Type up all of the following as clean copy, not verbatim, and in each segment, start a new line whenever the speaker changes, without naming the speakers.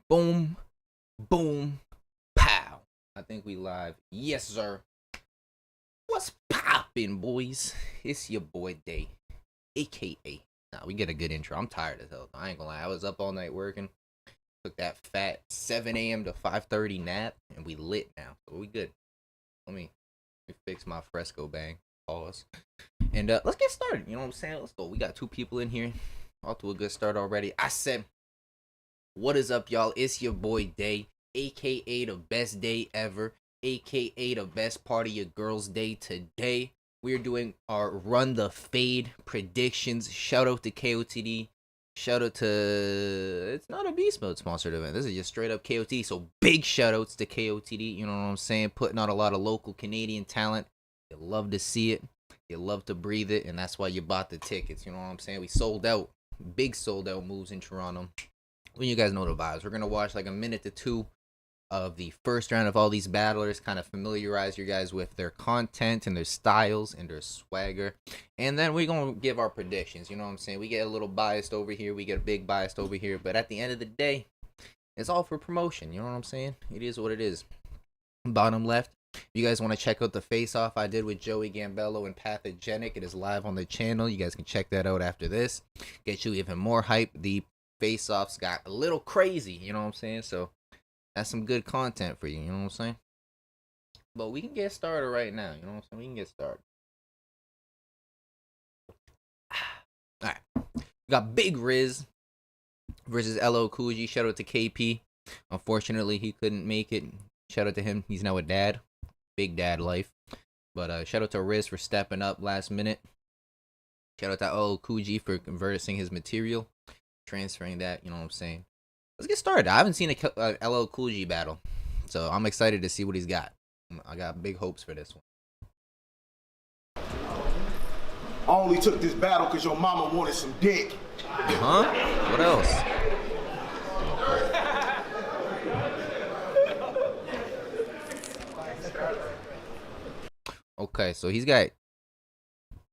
Boom, boom, pow. I think we live. Yes, sir. What's poppin', boys? It's your boy Day, aka. Nah, we get a good intro. I'm tired as hell. I ain't gonna lie. I was up all night working. Took that fat 7 a.m. to 5:30 nap, and we lit now. So we good. Let me fix my fresco bang. Pause. And let's get started. You know what I'm saying? Let's go. We got 2 people in here. Off to a good start already. I said, what is up, y'all? It's your boy Day, aka the best day ever, aka the best part of your girl's day. Today, we're doing our Run the Fade predictions. Shout out to KOTD. Shout out to... It's not a Beast Mode sponsored event. This is just straight up KOTD. So big shout outs to KOTD. You know what I'm saying? Putting out a lot of local Canadian talent. You love to see it. You love to breathe it. And that's why you bought the tickets. You know what I'm saying? We sold out. Big sold out moves in Toronto. Well, you guys know the vibes. We're going to watch like a minute to 2 of the first round of all these battlers. Kind of familiarize you guys with their content and their styles and their swagger. And then we're going to give our predictions. You know what I'm saying? We get a little biased over here. We get a big biased over here. But at the end of the day, it's all for promotion. You know what I'm saying? It is what it is. Bottom left. If you guys want to check out the face-off I did with Joey Gambello and Pathogenic, it is live on the channel. You guys can check that out after this. Get you even more hype. The face-offs got a little crazy, you know what I'm saying? So that's some good content for you, you know what I'm saying? But we can get started right now, you know what I'm saying? We can get started. Alright. We got Big Riz versus LO Coogi. Shout out to KP. Unfortunately, he couldn't make it. Shout out to him. He's now a dad. Big dad life. But shout out to Riz for stepping up last minute. Shout out to LO Coogi for converting his material. Transferring that, you know what I'm saying? Let's get started. I haven't seen a LL Cool G battle, so I'm excited to see what he's got. I got big hopes for this one.
I only took this battle because your mama wanted some dick.
Huh? What else? Okay, so he's got...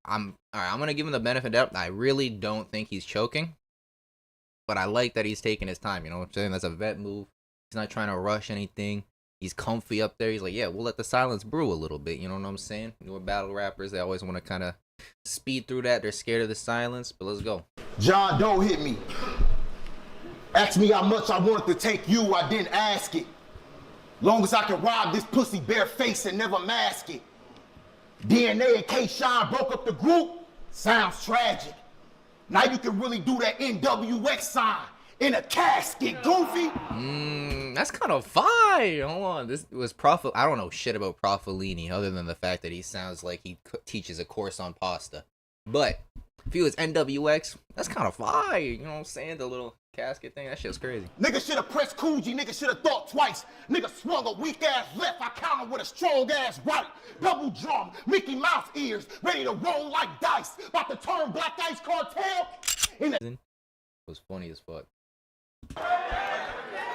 Alright, I'm gonna give him the benefit of the doubt. I really don't think he's choking. But I like that he's taking his time, you know what I'm saying? That's a vet move. He's not trying to rush anything. He's comfy up there. He's like, yeah, we'll let the silence brew a little bit, you know what I'm saying? Newer battle rappers, they always want to kind of speed through that. They're scared of the silence, but let's go.
John Doe hit me. Asked me how much I wanted to take you, I didn't ask it. Long as I can rob this pussy bare face and never mask it. DNA and K-Shine broke up the group, sounds tragic. Now you can really do that NWX sign in a casket, goofy.
That's kind of fire. Hold on, this was Prof. I don't know shit about Profilini other than the fact that he sounds like he teaches a course on pasta. But if he was NWX, that's kind of fire. You know what I'm saying? The little casket thing, that shit's crazy.
Nigga should have pressed Coogi. Nigga should have thought twice. Nigga swung a weak ass left. I countered with a strong ass right. Double drum, Mickey Mouse ears, ready to roll like dice. About to turn Black Ice Cartel in the...
It was funny as fuck. I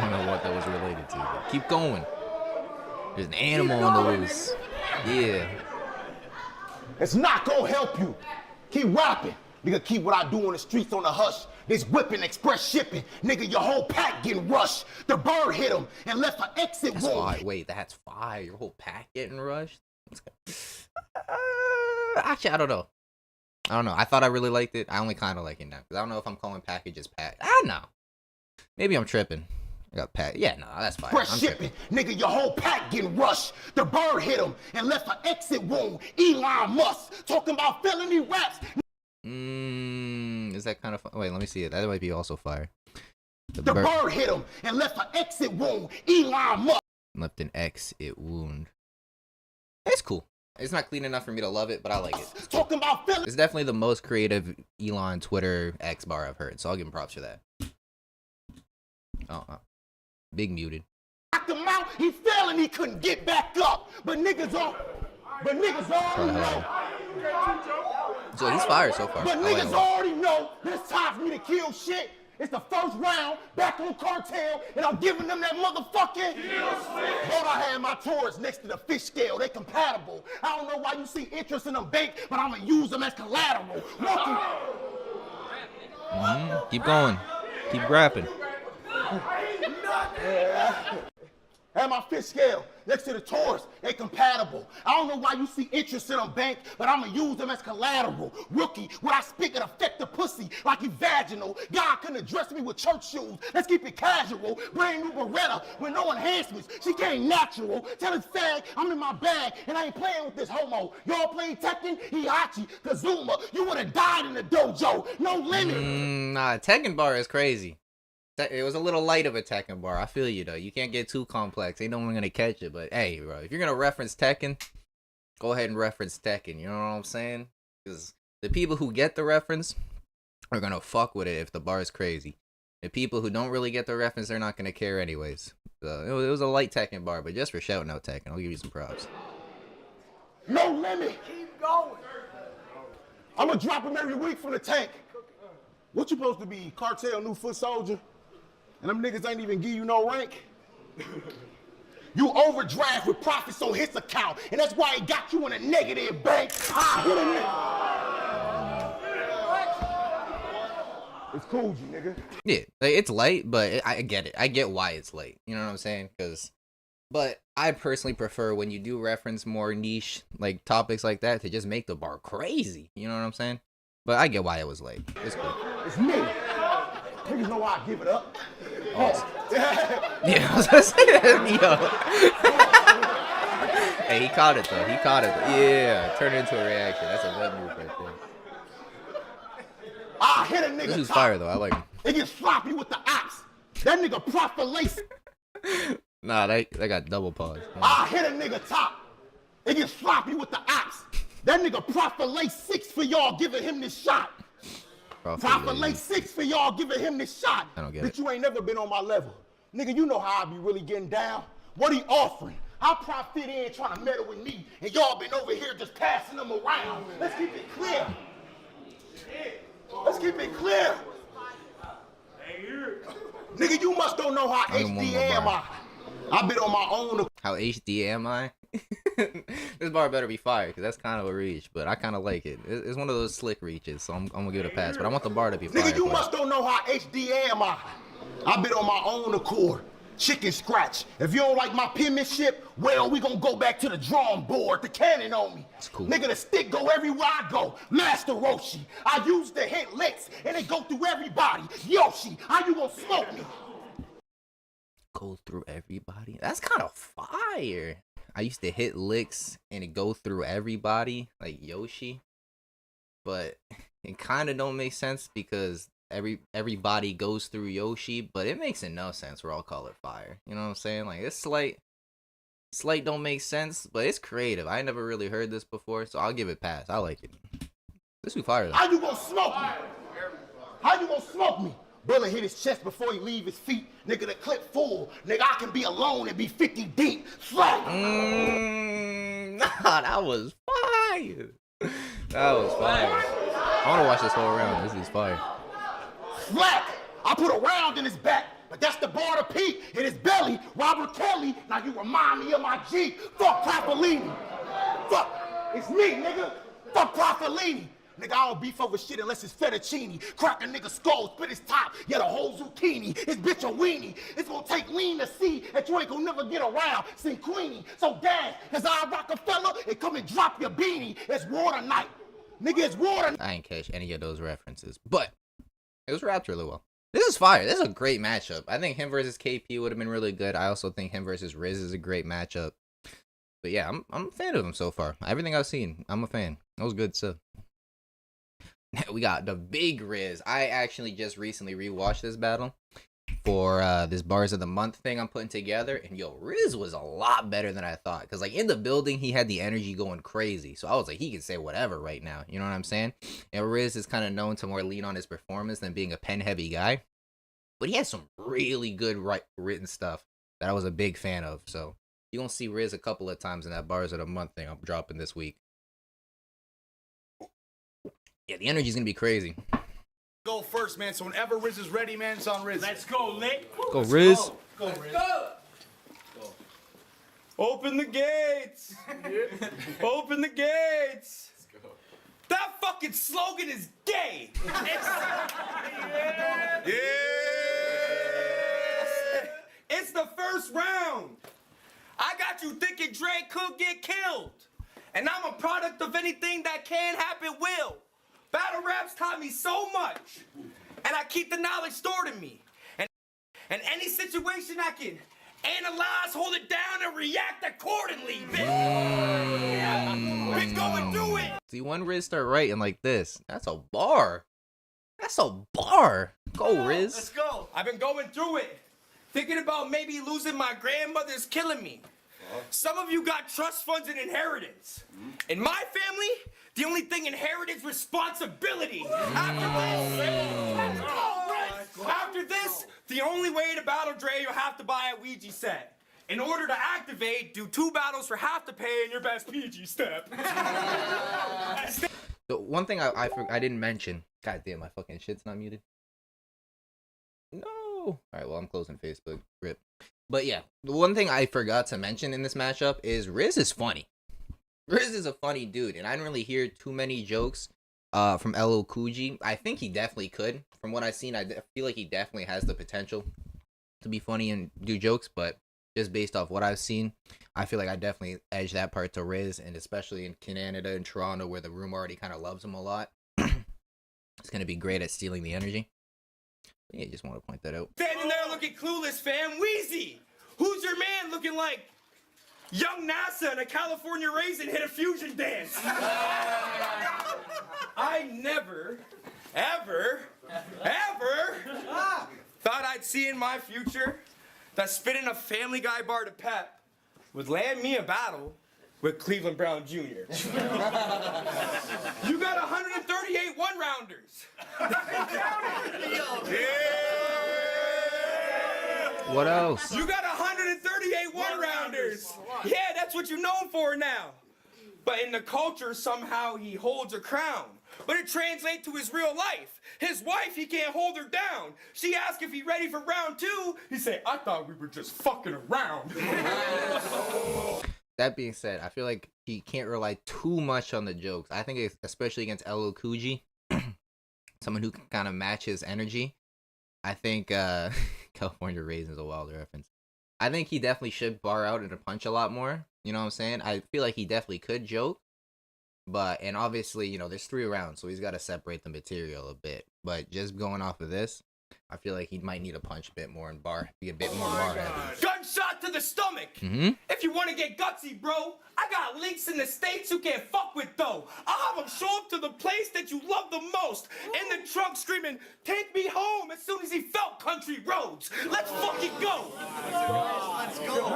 don't know what that was related to, but keep going. There's an animal on the loose. Yeah.
It's not gonna help you. Keep rapping. Nigga, keep what I do on the streets on the hush. This whipping, express shipping. Nigga, your whole pack getting rushed. The bird hit him and left an exit wound.
Wait, that's fire. Your whole pack getting rushed? Actually, I don't know. I thought I really liked it. I only kind of like it now. Because I don't know if I'm calling packages pack. I don't know. Maybe I'm tripping. I got pack. Yeah, no, that's fine.
Fresh shipping. Nigga, your whole pack getting rushed. The bird hit him and left an exit wound. Elon Musk talking about felony raps.
Is that kind of fun? Wait, let me see it. That might be also fire.
The bird hit him and left an exit wound. Elon Musk
left an exit wound. It's cool. It's not clean enough for me to love it, but I like it. It's cool.
Talking about felony.
It's definitely the most creative Elon Twitter X bar I've heard, so I'll give him props for that. Oh, big muted.
Knocked him out. He fell and he couldn't get back up. But niggas already know.
So he's fired so far.
But niggas already know it's time for me to kill shit. It's the first round, back on Cartel, and I'm giving them that motherfucking kill switch. Thought I had my Taurus next to the fish scale. They compatible. I don't know why you see interest in them bait, but I'm gonna use them as collateral.
Keep going. Keep rapping.
And my fish scale next to the Taurus, they compatible. I don't know why you see interest in them, bank, but I'ma use them as collateral. Rookie, when I speak, it affect the pussy like you vaginal. God couldn't address me with church shoes. Let's keep it casual. Brand new Beretta with no enhancements. She came natural. Tell his fag I'm in my bag and I ain't playing with this homo. Y'all playing Tekken, Hihachi, Kazuma. You would have died in the dojo. No limit.
Nah, Tekken bar is crazy. It was a little light of a Tekken bar. I feel you, though. You can't get too complex. Ain't no one gonna catch it. But, hey, bro, if you're gonna reference Tekken, go ahead and reference Tekken. You know what I'm saying? Because the people who get the reference are gonna fuck with it if the bar is crazy. The people who don't really get the reference, they're not gonna care anyways. So, it was a light Tekken bar, but just for shouting out Tekken, I'll give you some props.
No limit. Keep going. I'm gonna drop him every week from the tank. What you supposed to be? Cartel, new foot soldier? And them niggas ain't even give you no rank. You overdraft with profits on his account, and that's why he got you in a negative bank. It's Coogi, nigga.
Yeah, like, it's late, but I get it. I get why it's late. You know what I'm saying? But I personally prefer when you do reference more niche like topics like that to just make the bar crazy. You know what I'm saying? But I get why it was late. It's cool.
It's me. Niggas know why I give it up.
Oh. Yeah, I was gonna say that. Yo. Hey, he caught it though. Yeah, turn it into a reaction. That's a web move right there.
I hit a nigga.
This is fire though. I like him.
It gets sloppy with the ops. That nigga proper lace.
Nah, they got double pause.
I hit a nigga top. It gets sloppy with the ops. That nigga proper lace 6 for y'all giving him this shot. Proper lace 6 for y'all giving him this shot.
I don't get
it. You ain't never been on my level. Nigga, you know how I be really getting down. What he offering? How Prop fit in trying to meddle with me, and y'all been over here just passing them around. Let's keep it clear. Let's keep it clear. Nigga, you must don't know how HD am I. I've been on my own.
How HD am I? This bar better be fire, because that's kind of a reach, but I kind of like it. It's one of those slick reaches, so I'm gonna give it a pass, but I want the bar to be fire.
Nigga, you must don't know how HD am I. I've been on my own accord. Chicken scratch. If you don't like my penmanship, well, we gonna go back to the drawing board. The cannon on me.
It's cool.
Nigga, the stick go everywhere I go. Master Roshi. I use the hit licks, and it go through everybody. Yoshi, how you gonna smoke me?
Go through everybody? That's kind of fire. I used to hit licks and it go through everybody, like Yoshi. But it kind of don't make sense because everybody goes through Yoshi, but it makes enough sense where I'll call it fire. You know what I'm saying? Like, it's slight don't make sense, but it's creative. I never really heard this before, so I'll give it pass. I like it. This is fire though.
How you gonna smoke me? How you gonna smoke me? Bullet hit his chest before he leave his feet. Nigga, the clip full. Nigga, I can be alone and be 50 deep. Slap.
Nah, that was fire. That was fire. I want to watch this whole round. This is fire.
Slap. I put a round in his back, but that's the bar to peak. In his belly, Robert Kelly. Now you remind me of my G. Fuck Papolini. Fuck. It's me, nigga. Fuck Papolini. Nigga, I don't beef over shit unless it's fettuccine. Crack a nigga skull, split his top, yeah, the whole zucchini. This bitch a weenie. It's gonna take lean to see that you ain't gonna never get around. See Queenie. So dance, cause I Rockefeller and come and drop your beanie. It's water night. Nigga, it's water.
I ain't catch any of those references, but it was wrapped really well. This is fire. This is a great matchup. I think him versus KP would have been really good. I also think him versus Riz is a great matchup. But yeah, I'm a fan of him so far. Everything I've seen, I'm a fan. That was good stuff. We got the big Riz. I actually just recently rewatched this battle for this Bars of the Month thing I'm putting together, and yo, Riz was a lot better than I thought, because like in the building he had the energy going crazy, so I was like, he can say whatever right now, you know what I'm saying? And Riz is kind of known to more lean on his performance than being a pen heavy guy, but he has some really good written stuff that I was a big fan of. So you're gonna see Riz a couple of times in that Bars of the Month thing I'm dropping this week. Yeah, the energy's gonna be crazy.
Go first, man. So whenever Riz is ready, man, it's on Riz.
Let's go, Lick.
Go, Riz.
Go, Riz. Go. Open the gates. Open the gates. Let's go. That fucking slogan is gay.
Yeah.
Yeah. the first round. I got you thinking Dre could get killed. And I'm a product of anything that can happen will. Battle raps taught me so much. And I keep the knowledge stored in me. And any situation I can analyze, hold it down, and react accordingly, bitch. Been going through it.
See, when Riz start writing like this, that's a bar. That's a bar. Go, Riz.
Let's go. I've been going through it. Thinking about maybe losing my grandmother's killing me. Some of you got trust funds and inheritance. In my family, the only thing inherited is responsibility. After this, the only way to battle Dre, you'll have to buy a Ouija set. In order to activate, do 2 battles for half the pay in your best PG step.
The one thing I didn't mention. God damn, my fucking shit's not muted. No. All right, well, I'm closing Facebook. Rip. But yeah, the one thing I forgot to mention in this matchup is Riz is funny. Riz is a funny dude, and I didn't really hear too many jokes from LL Coogi. I think he definitely could. From what I've seen, I feel like he definitely has the potential to be funny and do jokes, but just based off what I've seen, I feel like I definitely edge that part to Riz, and especially in Canada and Toronto, where the room already kind of loves him a lot. It's going to be great at stealing the energy. Yeah, just want to point that out.
Standing there looking clueless, fam. Wheezy, who's your man looking like young NASA and a California raisin hit a fusion dance? I never, ever thought I'd see in my future that spitting a Family Guy bar to Pep would land me a battle with Cleveland Brown Jr. You got 138 one-rounders.
What else?
You got 138 one-rounders. Yeah, that's what you're known for now. But in the culture, somehow he holds a crown. But it translates to his real life. His wife, he can't hold her down. She asked if he ready for round 2. He said, I thought we were just fucking around.
That being said, I feel like he can't rely too much on the jokes. I think, especially against LL Coogi, someone who can kind of match his energy. I think California Raisin is a wild reference. I think he definitely should bar out and punch a lot more. You know what I'm saying? I feel like he definitely could joke. But, and obviously, you know, there's 3 rounds, so he's got to separate the material a bit. But just going off of this, I feel like he might need a punch a bit more and be a bit more bar heavy.
Gunshot to the stomach. If you want to get gutsy, bro, I got links in the States you can't fuck with, though. I'll have them show up to the place that you love the most. In the trunk screaming, take me home, as soon as he felt country roads. Let's fucking go. Let's go.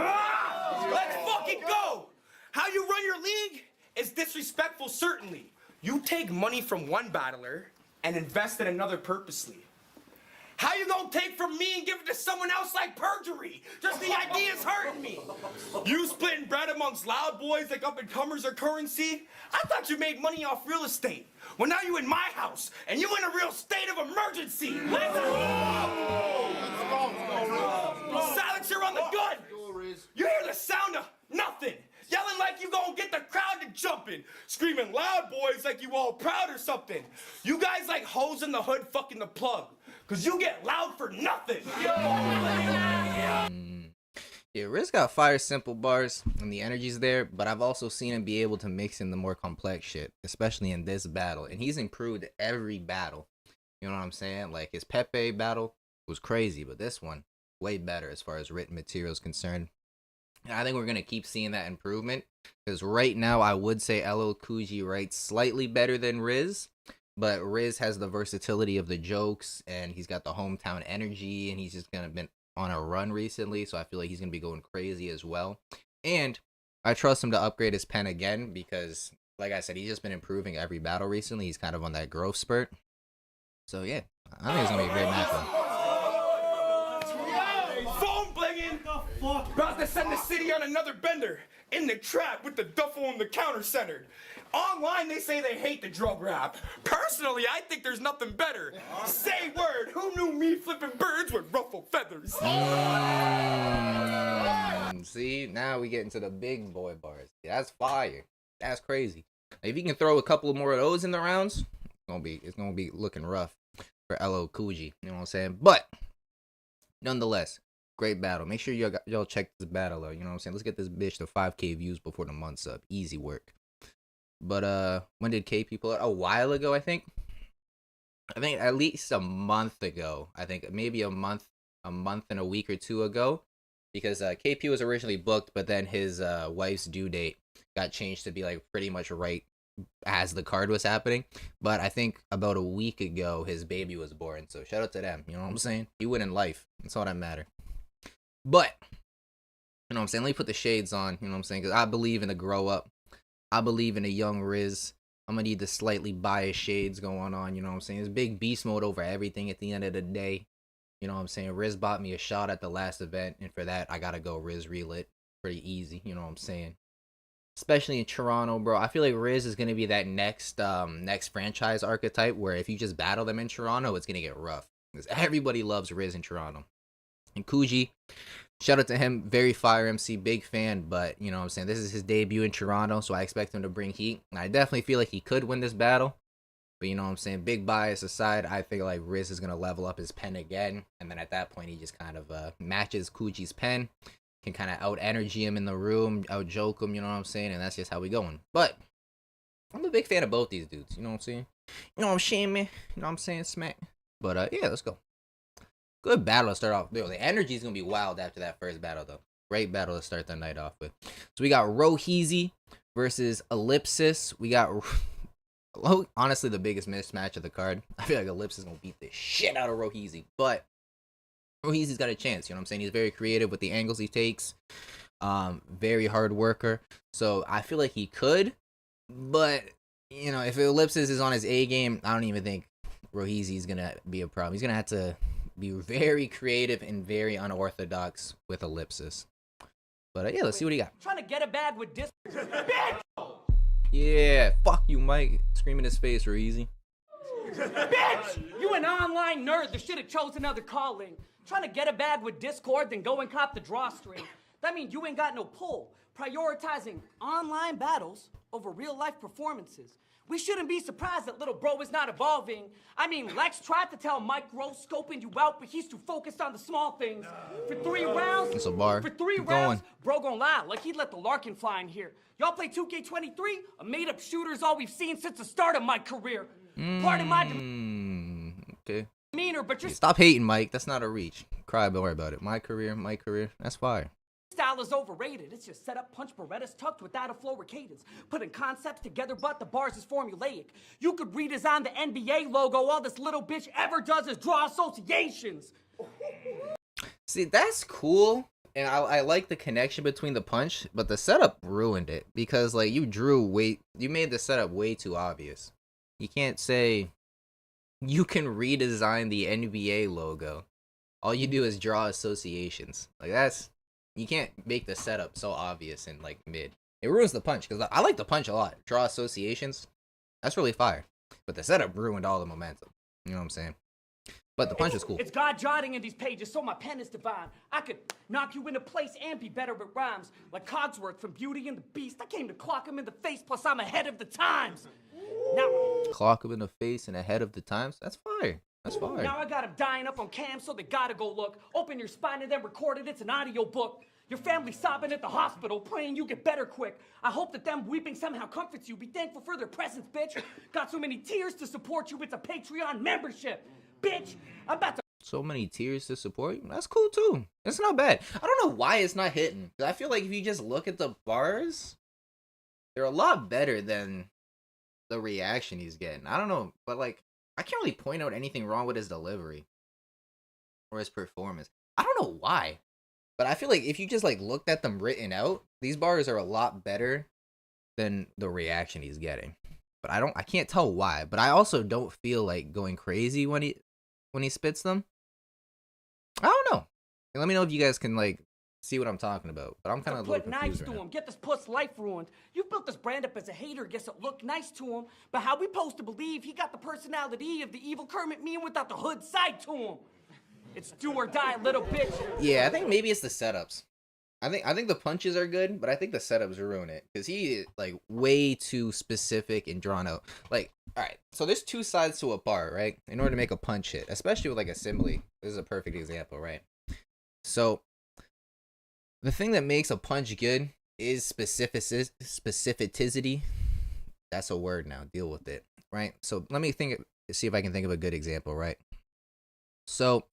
Let's fucking go. How you run your league is disrespectful, certainly. You take money from one battler and invest in another purposely. How you gonna take from me and give it to someone else like perjury? Just the idea's hurting me. You splitting bread amongst loud boys like up-and-comers are currency? I thought you made money off real estate. Well, now you in my house, and you in a real state of emergency. Let's go! Silencer on the gun! You hear the sound of nothing. Yelling like you gonna get the crowd to jumping. Screaming loud boys like you all proud or something. You guys like hoes in the hood fucking the plug. Cause you get loud for nothing.
Yeah, Riz got fire simple bars and the energy's there, but I've also seen him be able to mix in the more complex shit, especially in this battle. And he's improved every battle. You know what I'm saying? Like his Pepe battle was crazy, but this one, way better as far as written material is concerned. And I think we're going to keep seeing that improvement. Because right now, I would say LL Coogi writes slightly better than Riz. But Riz has the versatility of the jokes. And he's got the hometown energy. And he's just going to been on a run recently. So I feel like he's going to be going crazy as well. And I trust him to upgrade his pen again. Because, like I said, he's just been improving every battle recently. He's kind of on that growth spurt. So yeah, I think it's going to be a great matchup.
About to send the city on another bender. In the trap with the duffel and the counter centered. Online, they say they hate the drug rap. Personally, I think there's nothing better. Say word, who knew me flipping birds with ruffled feathers?
See, now we get into the big boy bars. Yeah, that's fire. That's crazy. If you can throw a couple more of those in the rounds, it's gonna be looking rough for LL Coogi. You know what I'm saying? But nonetheless, Great battle. Make sure y'all check this battle out. You know what I'm saying? Let's get this bitch to 5K views before the month's up. Easy work. But when did KP pull it? A while ago, I think. I think at least a month ago. I think maybe a month and a week or two ago. Because KP was originally booked, but then his wife's due date got changed to be like pretty much right as the card was happening. But I think about a week ago his baby was born, so shout out to them. You know what I'm saying? You win in life. That's all that matter. But you know what I'm saying? Let me put the shades on. You know what I'm saying? Because I believe in the grow up. I believe in a young Riz. I'm gonna need the slightly biased shades going on. You know what I'm saying? It's big beast mode over everything at the end of the day. You know what I'm saying? Riz bought me a shot at the last event, and for that I gotta go Riz Relit. Pretty easy. You know what I'm saying? Especially in Toronto, bro. I feel like Riz is gonna be that next franchise archetype where if you just battle them in Toronto, it's gonna get rough. Because everybody loves Riz in Toronto. And Coogi, shout out to him, very fire MC, big fan, but you know what I'm saying, this is his debut in Toronto, so I expect him to bring heat. And I definitely feel like he could win this battle. But you know what I'm saying, big bias aside, I think like Riz is gonna level up his pen again, and then at that point he just kind of matches Coogi's pen. Can kind of out energy him in the room, out joke him, you know what I'm saying, and that's just how we going. But I'm a big fan of both these dudes, you know what I'm saying? You know what I'm saying, man? You know what I'm saying, smack? But yeah, let's go. Good battle to start off. Yo, the energy is gonna be wild after that first battle, though. Great battle to start the night off with. So we got Roheezy versus Illipsis. We got honestly the biggest mismatch of the card. I feel like Illipsis is gonna beat the shit out of Roheezy, but Roheezy's got a chance, you know what I'm saying? He's very creative with the angles he takes. Very hard worker. So I feel like he could, but you know, if Illipsis is on his A game, I don't even think Roheezy's gonna be a problem. He's gonna have to be very creative and very unorthodox with Illipsis. But yeah, let's see what he got.
Trying to get a bag with this
Yeah, fuck you, Mike. Scream in his face, Roheezy.
bitch! You an online nerd that should have chose another calling. Trying to get a bag with Discord, then go and cop the drawstring. That means you ain't got no pull. Prioritizing online battles over real life performances. We shouldn't be surprised that little bro is not evolving. I mean, Lex tried to tell microscoping you out, but he's too focused on the small things. For 3 rounds,
It's a bar.
For 3
Keep
rounds,
going.
bro gon' lie, like he'd let the Larkin fly in here. Y'all play 2K23? A made-up shooter is all we've seen since the start of my career. Pardon my
Okay.
demeanor, but your
Stop hating, Mike. That's not a reach. Cry, don't worry about it. My career. That's fire.
style is overrated. It's just set up, punch Berettas tucked without a flow or cadence. Putting concepts together, but the bars is formulaic. You could redesign the NBA logo. All this little bitch ever does is draw associations.
See, that's cool. And I like the connection between the punch, but the setup ruined it. Because, like, you made the setup way too obvious. You can't say you can redesign the NBA logo. All you do is draw associations. Like, you can't make the setup so obvious and, like, mid. It ruins the punch, because I like the punch a lot. Draw associations, that's really fire. But the setup ruined all the momentum. You know what I'm saying? But the punch is cool.
It's God jotting in these pages, so my pen is divine. I could knock you into place and be better with rhymes. Like Cogsworth from Beauty and the Beast. I came to clock him in the face, plus I'm ahead of the times. Now,
Clock him in the face and ahead of the times? That's fire. That's fire.
Now I got him dying up on cam, so they gotta go look. Open your spine and then record it, it's an audio book. Your family sobbing at the hospital, praying you get better quick. I hope that them weeping somehow comforts you. Be thankful for their presence, bitch. Got so many tears to support you, it's a Patreon membership. Bitch, I'm about to...
So many tears to support you? That's cool, too. It's not bad. I don't know why it's not hitting. I feel like if you just look at the bars, they're a lot better than the reaction he's getting. I don't know, but, like, I can't really point out anything wrong with his delivery or his performance. I don't know why, but I feel like if you just, like, looked at them written out, these bars are a lot better than the reaction he's getting. But I can't tell why. But I also don't feel like going crazy when he spits them. I don't know. Let me know if you guys can, like, see what I'm talking about. But I'm kind of a little
put knives
confused
to
right
him,
now.
get this puss life ruined. You built this brand up as a hater, guess it looked nice to him. But how we supposed to believe he got the personality of the evil Kermit mean without the hood side to him? It's do or die, little bitch.
Yeah, I think maybe it's the setups. I think the punches are good, but I think the setups ruin it. Because he is, like, way too specific and drawn out. Like, alright, so there's two sides to a bar, right? In order to make a punch hit, especially with, like, a simile. This is a perfect example, right? So, The thing that makes a punch good is specificity. That's a word now. Deal with it, right? So let me see if I can think of a good example, right? So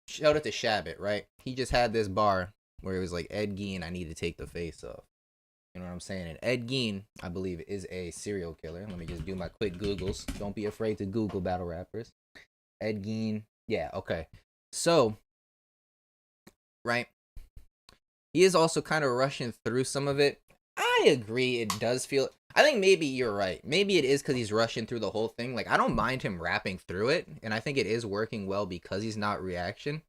shout out to Shabbat, right? He just had this bar where it was like, Ed Gein, I need to take the face off. You know what I'm saying? And Ed Gein, I believe, is a serial killer. Let me just do my quick Googles. Don't be afraid to Google battle rappers. Ed Gein. Yeah, okay. So, right? He is also kind of rushing through some of it. I agree, it does feel... I think maybe you're right. Maybe it is because he's rushing through the whole thing. Like, I don't mind him rapping through it, and I think it is working well because he's not reaction.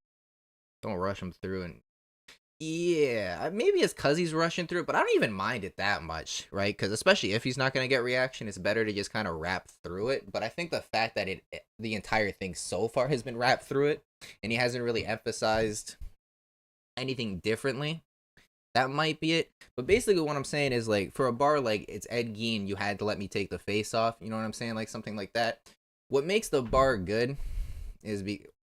Don't rush him through and... Yeah, maybe it's because he's rushing through it, but I don't even mind it that much, right? Because especially if he's not going to get reaction, it's better to just kind of rap through it. But I think the fact that the entire thing so far has been rapped through it, and he hasn't really emphasized anything differently, that might be it. But basically what I'm saying is, like, for a bar like it's Ed Gein, you had to let me take the face off. You know what I'm saying? Like something like that. What makes the bar good is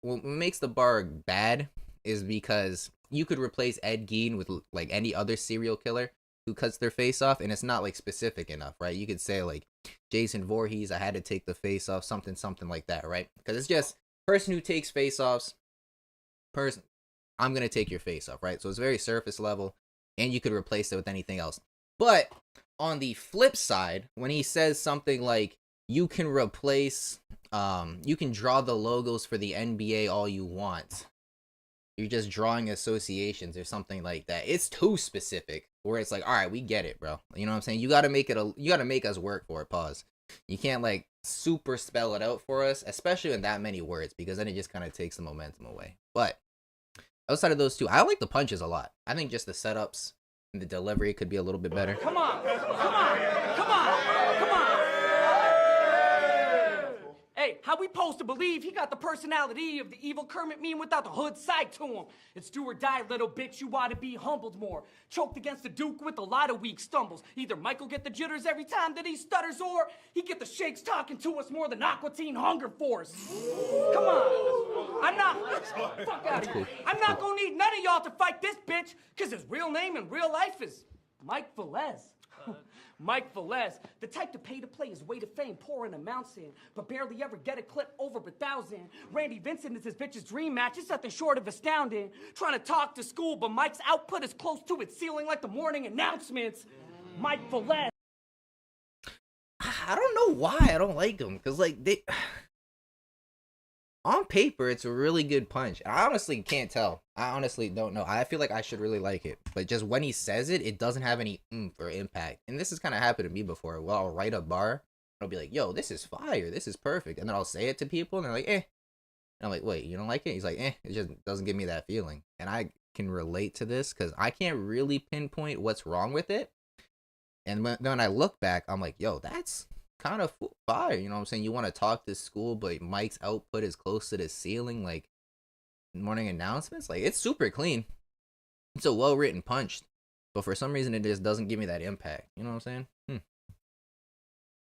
what makes the bar bad is because you could replace Ed Gein with like any other serial killer who cuts their face off, and it's not like specific enough, right? You could say like Jason Voorhees, I had to take the face off, something like that, right? Because it's just person who takes face offs, I'm gonna take your face off, right? So it's very surface level, and you could replace it with anything else. But on the flip side, when he says something like you can replace, you can draw the logos for the NBA all you want, you're just drawing associations or something like that. It's too specific. Where it's like, all right, we get it, bro. You know what I'm saying? You gotta make us work for it. Pause. You can't like super spell it out for us, especially in that many words, because then it just kind of takes the momentum away. But outside of those two, I like the punches a lot. I think just the setups and the delivery could be a little bit better.
Come on, come on, come on, come on. Hey, how we supposed to believe he got the personality of the evil Kermit meme without the hood side to him? It's do or die, little bitch, you ought to be humbled more. Choked against the Duke with a lot of weak stumbles. Either Michael get the jitters every time that he stutters, or he get the shakes talking to us more than Aqua Teen Hunger Force. Come on. Fuck out of here. I'm not gonna need none of y'all to fight this bitch, cause his real name in real life is Mike Velez. Mike Velez, the type to pay to play his way to fame, pouring amounts in, but barely ever get a clip over 1,000. Randy Vincent is his bitch's dream match, it's nothing short of astounding. Trying to talk to school, but Mike's output is close to its ceiling like the morning announcements. Mike Velez.
I don't know why I don't like him, because like on paper, it's a really good punch. I honestly can't tell. I honestly don't know. I feel like I should really like it. But just when he says it, it doesn't have any oomph or impact. And this has kind of happened to me before. Well, I'll write a bar. And I'll be like, yo, this is fire. This is perfect. And then I'll say it to people. And they're like, eh. And I'm like, wait, you don't like it? He's like, eh. It just doesn't give me that feeling. And I can relate to this because I can't really pinpoint what's wrong with it. And when I look back, I'm like, yo, that's kind of fire. You know what I'm saying? You want to talk to school, but Mike's output is close to the ceiling, like morning announcements. Like, it's super clean. It's a well-written punch, but for some reason it just doesn't give me that impact. You know what I'm saying?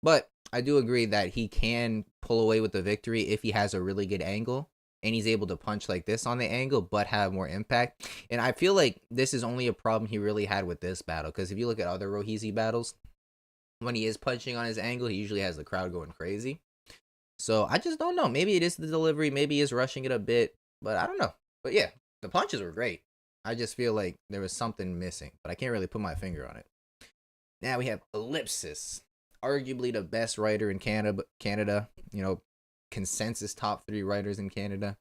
But I do agree that he can pull away with the victory if he has a really good angle and he's able to punch like this on the angle but have more impact. And I feel like this is only a problem he really had with this battle, because if you look at other Roheezy battles, when he is punching on his angle, he usually has the crowd going crazy. So I just don't know. Maybe it is the delivery. Maybe he is rushing it a bit. But I don't know. But yeah, the punches were great. I just feel like there was something missing. But I can't really put my finger on it. Now we have Illipsis. Arguably the best writer in Canada. You know, consensus top 3 writers in Canada.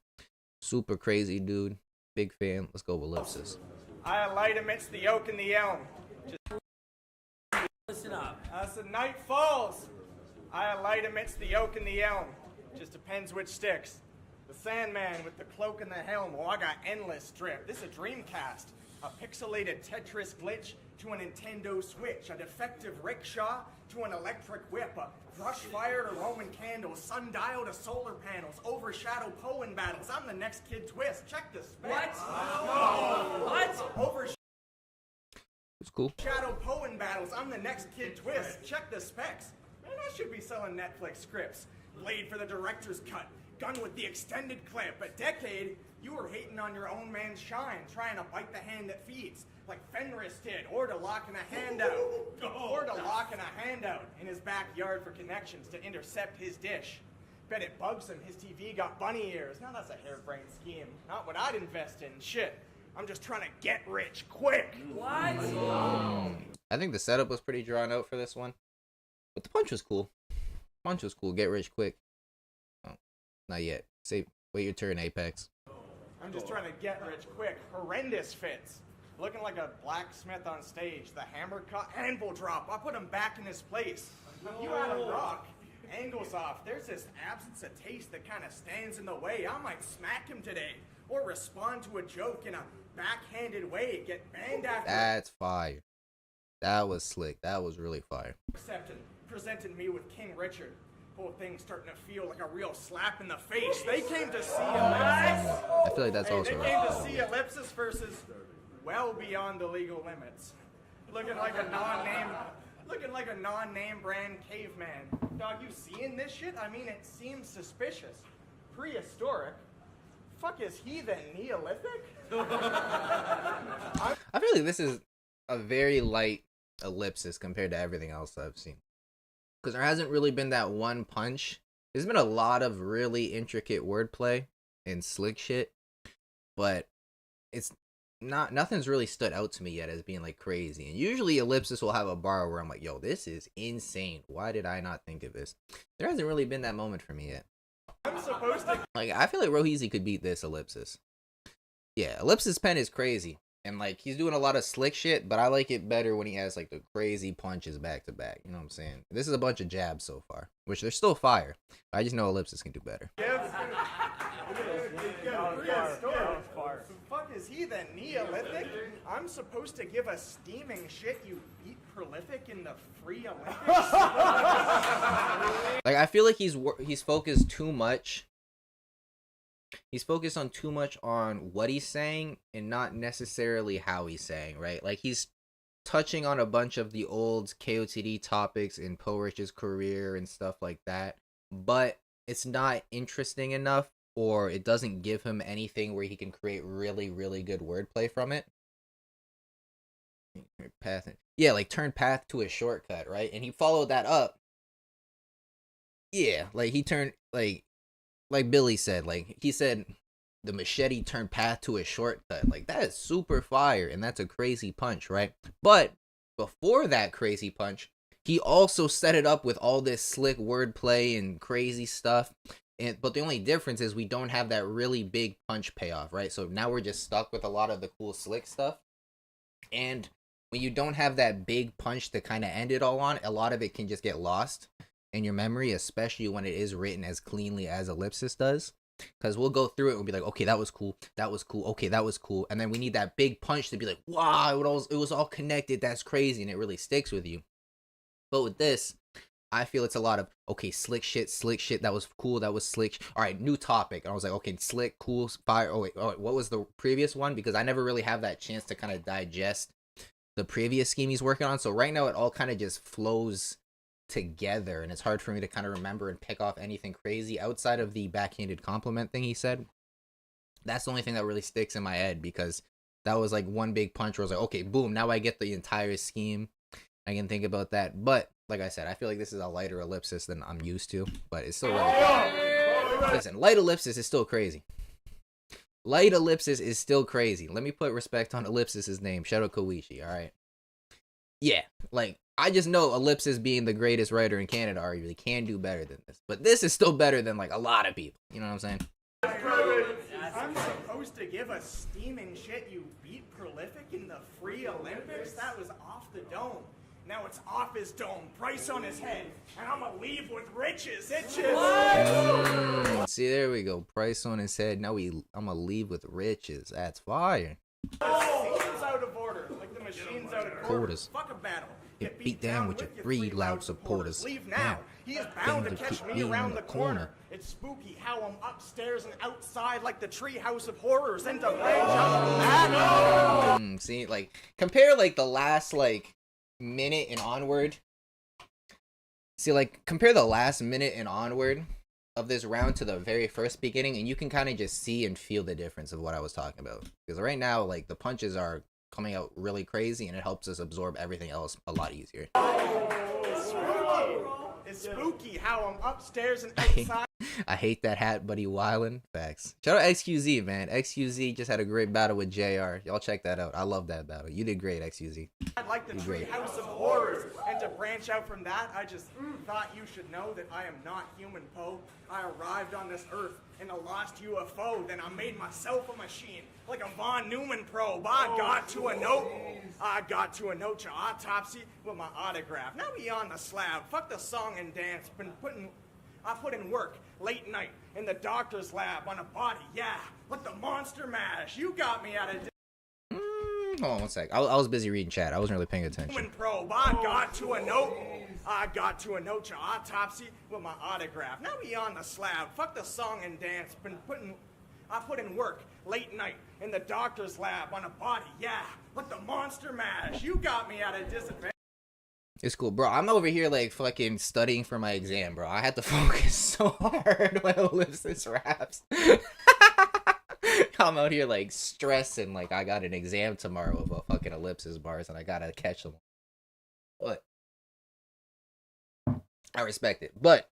Super crazy dude. Big fan. Let's go with Illipsis.
I alight amidst the oak and the elm.
Listen up.
As the night falls, I alight amidst the oak and the elm. Just depends which sticks. The Sandman with the cloak and the helm. Oh, I got endless drip. This is a Dreamcast. A pixelated Tetris glitch to a Nintendo Switch. A defective rickshaw to an electric whip. A brush fire to Roman candles. Sundial to solar panels. Overshadow Poen battles. I'm the next Kid Twist. Check the specs. What?
It's cool.
Shadow Poen battles. I'm the next Kid Twist. Check the specs. Man, I should be selling Netflix scripts. Blade for the director's cut. gun with the extended clip. A decade, you were hating on your own man's shine, trying to bite the hand that feeds, like Fenris did, or to locking a handout, or to locking a handout in his backyard for connections to intercept his dish. Bet it bugs him his TV got bunny ears. Now that's a harebrained scheme. Not what I'd invest in. Shit. I'm just trying to get rich quick.
What?
I think the setup was pretty drawn out for this one, but the punch was cool. Punch was cool. Get rich quick. Oh, not yet. Wait your turn, Apex.
I'm just trying to get rich quick. Horrendous fits. Looking like a blacksmith on stage. The hammer cut, anvil drop. I put him back in his place. You out of rock. Angles off. There's this absence of taste that kind of stands in the way. I might smack him today. Or respond to a joke in a backhanded way. Get banned after.
That's fire. That was slick. That was really fire.
Presented me with King Richard. Whole thing's starting to feel like a real slap in the face. They came to see Ellipsis.
I feel like that's also
They
right.
came to see Ellipsis versus well beyond the legal limits. Looking like a non-name brand caveman. Dog, you seeing this shit? I mean, it seems suspicious. Prehistoric. Fuck is he then? Neolithic?
I feel like this is a very light Ellipsis compared to everything else I've seen. Because there hasn't really been that one punch. There's been a lot of really intricate wordplay and slick shit. But it's nothing's really stood out to me yet as being like crazy. And usually Ellipsis will have a bar where I'm like, yo, this is insane. Why did I not think of this? There hasn't really been that moment for me yet.
I'm supposed to.
Like, I feel like Roheezy could beat this Illipsis. Yeah, Ellipsis pen is crazy. And, like, he's doing a lot of slick shit, but I like it better when he has, like, the crazy punches back to back. You know what I'm saying? This is a bunch of jabs so far, which they're still fire. I just know Ellipsis can do better.
Fuck is he then? Neolithic? I'm supposed to give a steaming shit you beat prolific in the free Olympics?
Like, I feel like he's focused too much. He's focused on too much on what he's saying and not necessarily how he's saying, right? Like, he's touching on a bunch of the old KOTD topics in Poe Rich's career and stuff like that, but it's not interesting enough, or it doesn't give him anything where he can create really, really good wordplay from it. Yeah, like turn path to a shortcut, right? And he followed that up. Yeah, like he turned, like Billy said, like he said, the machete turned path to a shortcut. Like, that is super fire, and that's a crazy punch, right? But before that crazy punch, he also set it up with all this slick wordplay and crazy stuff. But the only difference is we don't have that really big punch payoff, right? So now we're just stuck with a lot of the cool slick stuff. And when you don't have that big punch to kind of end it all on, a lot of it can just get lost in your memory, especially when it is written as cleanly as Ellipsis does. Because we'll go through it and we'll be like, okay, that was cool, okay, that was cool. And then we need that big punch to be like, wow, it was all connected, that's crazy, and it really sticks with you. But with this, I feel it's a lot of, okay, slick shit, that was cool, that was slick. All right, new topic. And I was like, okay, slick, cool, fire. Oh wait, what was the previous one? Because I never really have that chance to kind of digest the previous scheme he's working on. So right now it all kind of just flows together, and it's hard for me to kind of remember and pick off anything crazy outside of the backhanded compliment thing he said. That's the only thing that really sticks in my head, because that was like one big punch where I was like, okay, boom, now I get the entire scheme. I can think about that. But like I said, I feel like this is a lighter Ellipsis than I'm used to, but it's still really fun. Listen, light Ellipsis is still crazy. Light Ellipsis is still crazy. Let me put respect on Ellipsis's name. Shout out Koichi, all right? Yeah, like, I just know Ellipsis, being the greatest writer in Canada, arguably can do better than this. But this is still better than, like, a lot of people. You know what I'm saying?
I'm supposed to give a steaming shit you beat prolific in the free Olympics? That was off the dome. Now it's off his dome, price on his head, and I'm gonna leave with riches.
See, there we go. Price on his head. Now I'm gonna leave with riches. That's fire.
The machine's out of order, like the machine's out of order.
Quarters.
Fuck a battle.
Get beat down with your 3 loud supporters.
Leave now. He is bound to catch me around the corner. It's spooky how I'm upstairs and outside like the treehouse of horrors, and to branch out.
See, like, compare, like, the last, like, minute and onward. See, like, compare the last minute and onward of this round to the very first beginning, and you can kind of just see and feel the difference of what I was talking about. Because right now, like, the punches are coming out really crazy, and it helps us absorb everything else a lot easier.
It's spooky how I'm upstairs and outside.
I hate that hat, buddy. Wildin'. Facts. Shout out XQZ, man. XQZ just had a great battle with JR. Y'all check that out. I love that battle. You did great, XQZ.
I'd like the tree house of horrors, and to branch out from that, I just thought you should know that I am not human, Poe. I arrived on this earth in a lost UFO, then I made myself a machine, like a Von Neumann probe. I got to a note your autopsy with my autograph. Now we on the slab. Fuck the song and dance. I put in work late night in the doctor's lab on a body. Yeah, like the monster mash. You got me at a.
Hold on one sec. I was busy reading chat. I wasn't really paying attention.
Probe. I got to a note your autopsy with my autograph. Now we on the slab. Fuck the song and dance. I put in work late night in the doctor's lab on a body. Yeah, like the monster mash. You got me at a disadvantage.
It's cool, bro. I'm over here like fucking studying for my exam, bro. I had to focus so hard when Ellipsis raps. I'm out here like stressing, like I got an exam tomorrow of a fucking Ellipsis bars and I gotta catch them. But I respect it. But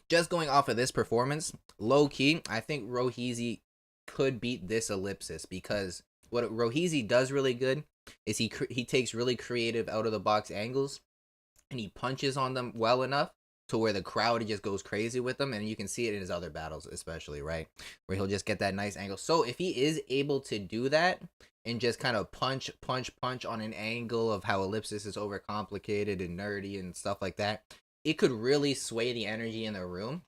just going off of this performance, low key, I think Roheezy could beat this Ellipsis because what Roheezy does really good is he takes really creative out of the box angles and he punches on them well enough to where the crowd just goes crazy with them, and you can see it in his other battles especially, right, where he'll just get that nice angle. So if he is able to do that and just kind of punch on an angle of how Ellipsis is overcomplicated and nerdy and stuff like that, it could really sway the energy in the room,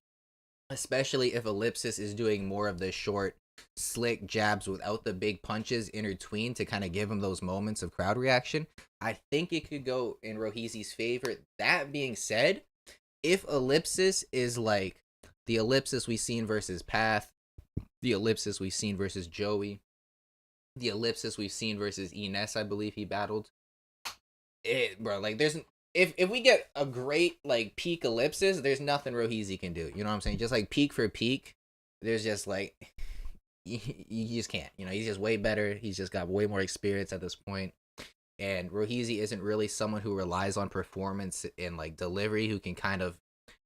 especially if Illipsis is doing more of the short, slick jabs without the big punches intertwined to kind of give him those moments of crowd reaction. I think it could go in Roheezy's favor. That being said, if Illipsis is like the Illipsis we've seen versus Path, the Illipsis we've seen versus Joey, the Illipsis we've seen versus Ines, I believe he battled, bro, like there's... If we get a great, like, peak Illipsis, there's nothing Roheezy can do. You know what I'm saying? Just, like, peak for peak, there's just, like, you just can't. You know, he's just way better. He's just got way more experience at this point. And Roheezy isn't really someone who relies on performance and, like, delivery, who can kind of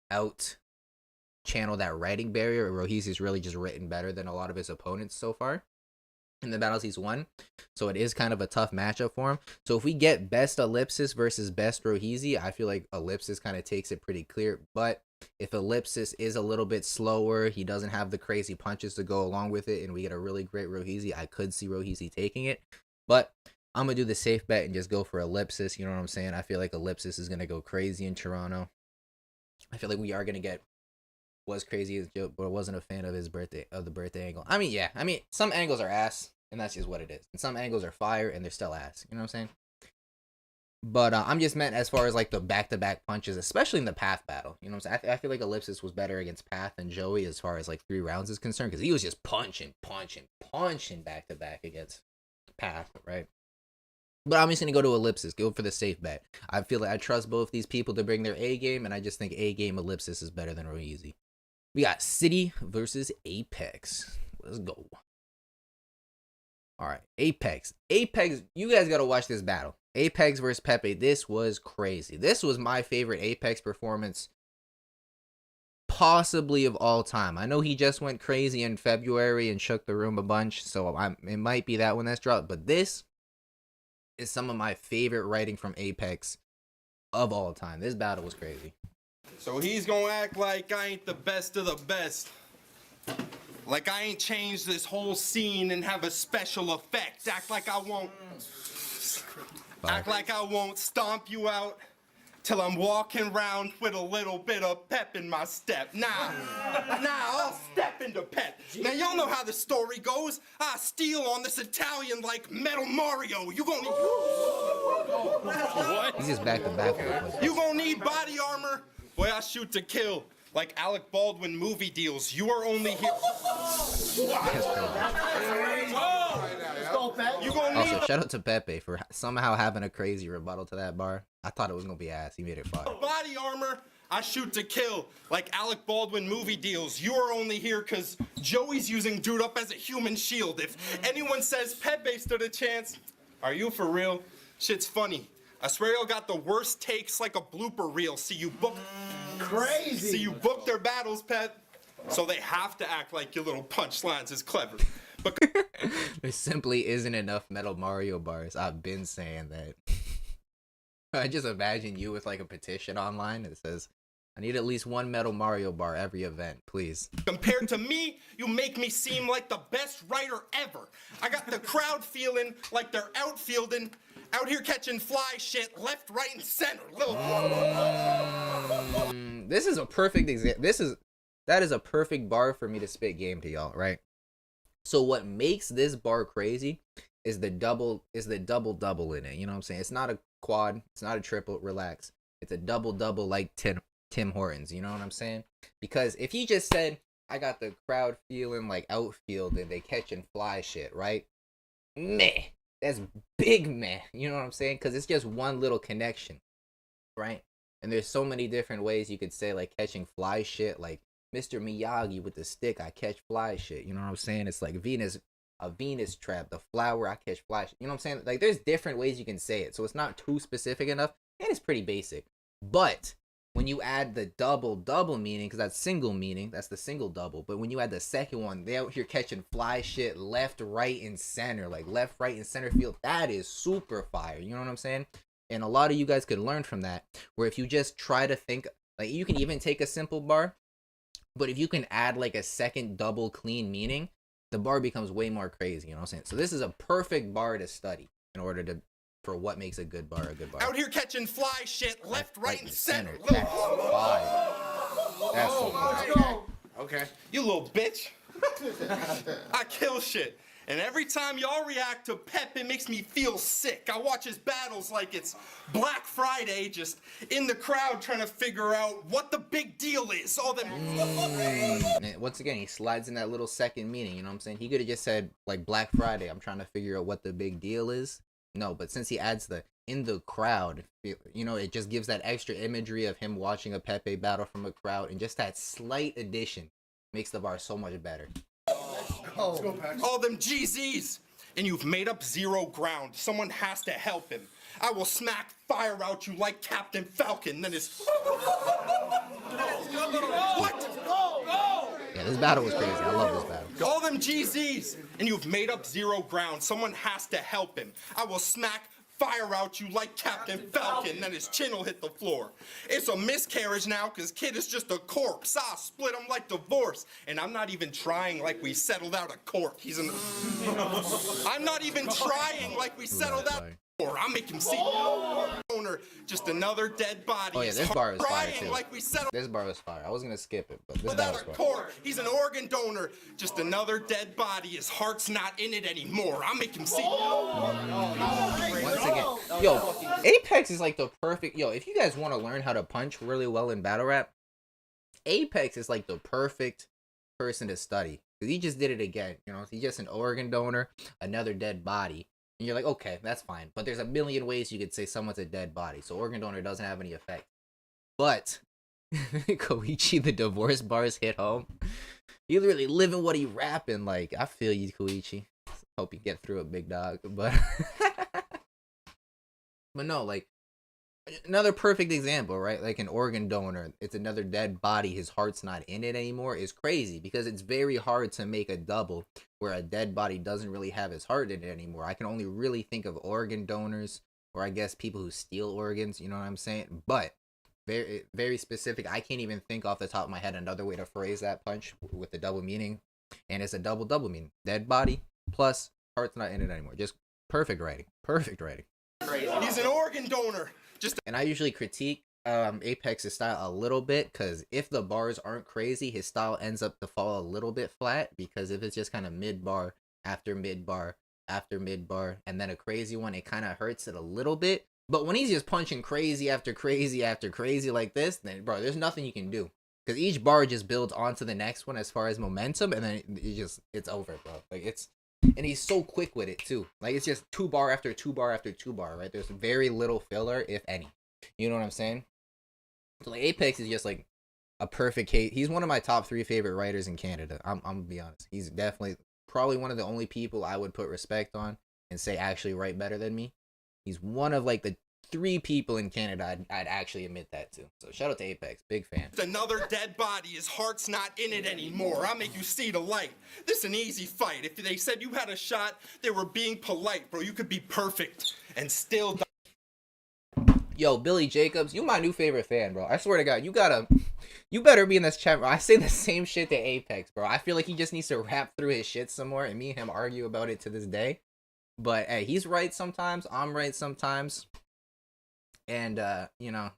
out-channel that writing barrier. Roheezy's really just written better than a lot of his opponents so far in the battles he's won, so it is kind of a tough matchup for him. So if we get best Illipsis versus best Roheezy, I feel like Illipsis kind of takes it pretty clear. But if Illipsis is a little bit slower, he doesn't have the crazy punches to go along with it, and we get a really great Roheezy, I could see Roheezy taking it. But I'm gonna do the safe bet and just go for Illipsis. You know what I'm saying? I feel like Illipsis is gonna go crazy in Toronto. I feel like we are gonna get was crazy as Joe, but I wasn't a fan of his birthday angle. I mean, yeah, I mean, some angles are ass, and that's just what it is. And some angles are fire, and they're still ass. You know what I'm saying? But I'm just meant as far as like the back-to-back punches, especially in the Path battle. You know what I'm saying? I feel like Illipsis was better against Path than Joey as far as like 3 rounds is concerned, because he was just punching back-to-back against Path, right? But I'm just going to go to Illipsis, go for the safe bet. I feel like I trust both these people to bring their A game, and I just think A game Illipsis is better than Roheezy. We got Ciddy versus Apex. Let's go. All right, Apex. Apex, you guys got to watch this battle. Apex versus Peppe. This was crazy. This was my favorite Apex performance possibly of all time. I know he just went crazy in February and shook the room a bunch, so it might be that one that's dropped. But this is some of my favorite writing from Apex of all time. This battle was crazy.
So he's gonna act like I ain't the best of the best. Like I ain't changed this whole scene and have a special effect. Act like I won't. Act like I won't stomp you out till I'm walking around with a little bit of pep in my step. Nah, I'll step into pep. Now y'all know how the story goes. I steal on this Italian like Metal Mario. You gonna need...
What? He's just back to back.
You gonna need body armor. Boy, I shoot to kill. Like Alec Baldwin movie deals. You are only here.
Also, shout out to Peppe for somehow having a crazy rebuttal to that bar. I thought it was going to be ass. He made it fire.
Body armor. I shoot to kill, like Alec Baldwin movie deals. You are only here because Joey's using Dude Up as a human shield. If anyone says Pepe stood a chance, are you for real? Shit's funny. I swear y'all got the worst takes like a blooper reel. See you book their battles, Pep. So they have to act like your little punchlines is clever. But
there simply isn't enough Metal Mario bars. I've been saying that. I just imagine you with like a petition online that says, I need at least one Metal Mario bar every event, please.
Compared to me, you make me seem like the best writer ever. I got the crowd feeling like they're outfielding, out here catching fly shit left, right, and center.
This is a perfect example. That is a perfect bar for me to spit game to y'all, right? So what makes this bar crazy is the double double in it. You know what I'm saying? It's not a quad, it's not a triple, relax. It's a double like Tim Hortons, you know what I'm saying? Because if he just said, I got the crowd feeling like outfield and they catching fly shit, right? Meh. That's big meh. You know what I'm saying? Because it's just one little connection, right? And there's so many different ways you could say like catching fly shit, like Mr. Miyagi with the stick, I catch fly shit. You know what I'm saying? It's like a Venus trap, the flower, I catch fly shit. You know what I'm saying? Like there's different ways you can say it. So it's not too specific enough. And it's pretty basic. But when you add the double meaning, because that's single meaning, that's the single double. But when you add the second one, they out here catching fly shit left, right, and center. Like left, right, and center field. That is super fire. You know what I'm saying? And a lot of you guys could learn from that. Where if you just try to think, like you can even take a simple bar. But if you can add like a second double clean meaning, the bar becomes way more crazy. You know what I'm saying? So this is a perfect bar to study in order to for what makes a good bar a good bar.
Out here catching fly shit left, right, and center.
That's fire. That's so fire.
Okay. You little bitch. I kill shit. And every time y'all react to Pep, it makes me feel sick. I watch his battles like it's Black Friday, just in the crowd trying to figure out what the big deal is. All them.
And once again, he slides in that little second meaning. You know what I'm saying? He could have just said like Black Friday. I'm trying to figure out what the big deal is. No, but since he adds the in the crowd, you know, it just gives that extra imagery of him watching a Pepe battle from a crowd, and just that slight addition makes the bar so much better.
Let's go, all them GZs, and you've made up zero ground. Someone has to help him. I will smack fire out you like Captain Falcon. Then it's what?
Yeah, this battle was crazy. I love this battle.
All them GZs, and you've made up zero ground. Someone has to help him. I will smack fire out you like Captain Falcon, then his chin will hit the floor. It's a miscarriage now, cause kid is just a corpse. I'll split him like divorce. And I'm not even trying like we settled out a court. I'm not even trying like we settled out. Or I'll make him see owner, just another dead body.
Oh yeah, this bar is fire too.
Like we settled
this bar was fire. I was gonna skip it, but this bar was fire.
Court. He's an organ donor, just another dead body. His heart's not in it anymore. I'll make him see.
Once again, yo, Apex is like the perfect. Yo, if you guys want to learn how to punch really well in battle rap, Apex is like the perfect person to study, because he just did it again. You know, he's just an organ donor, another dead body. And you're like, okay, that's fine. But there's a million ways you could say someone's a dead body. So organ donor doesn't have any effect. But Koichi, the divorce bars hit home. He literally living what he rapping. Like, I feel you, Koichi. Hope you get through it, big dog. But but no, like, another perfect example, right? Like an organ donor, it's another dead body, his heart's not in it anymore, is crazy, because it's very hard to make a double where a dead body doesn't really have his heart in it anymore. I can only really think of organ donors, or I guess people who steal organs, you know what I'm saying? But very, very specific. I can't even think off the top of my head another way to phrase that punch with the double meaning, and it's a double meaning. Dead body plus heart's not in it anymore. Just perfect writing. Perfect writing.
He's an organ donor.
And I usually critique Apex's style a little bit, because if the bars aren't crazy, his style ends up to fall a little bit flat, because if it's just kind of mid-bar after mid-bar after mid-bar and then a crazy one, it kind of hurts it a little bit. But when he's just punching crazy after crazy after crazy like this, then bro, there's nothing you can do, because each bar just builds onto the next one as far as momentum, and then it's over, bro. Like, it's, and he's so quick with it too. Like, it's just 2 bar after 2 bar after 2 bar, right? There's very little filler, if any. You know what I'm saying? So like Apex is just like a perfect case. He's one of my top 3 favorite writers in Canada. I'm gonna be honest. He's definitely probably one of the only people I would put respect on and say actually write better than me. He's one of like the 3 people in Canada I'd actually admit that to. So shout out to Apex, big fan.
Another dead body, his heart's not in it anymore. I'll make you see the light. This is an easy fight. If they said you had a shot, they were being polite, bro. You could be perfect and still die.
Yo, Billy Jacobs, you my new favorite fan, bro. I swear to God, you better be in this chat, bro. I say the same shit to Apex, bro. I feel like he just needs to rap through his shit some more, and me and him argue about it to this day. But hey, he's right sometimes, I'm right sometimes. And you know,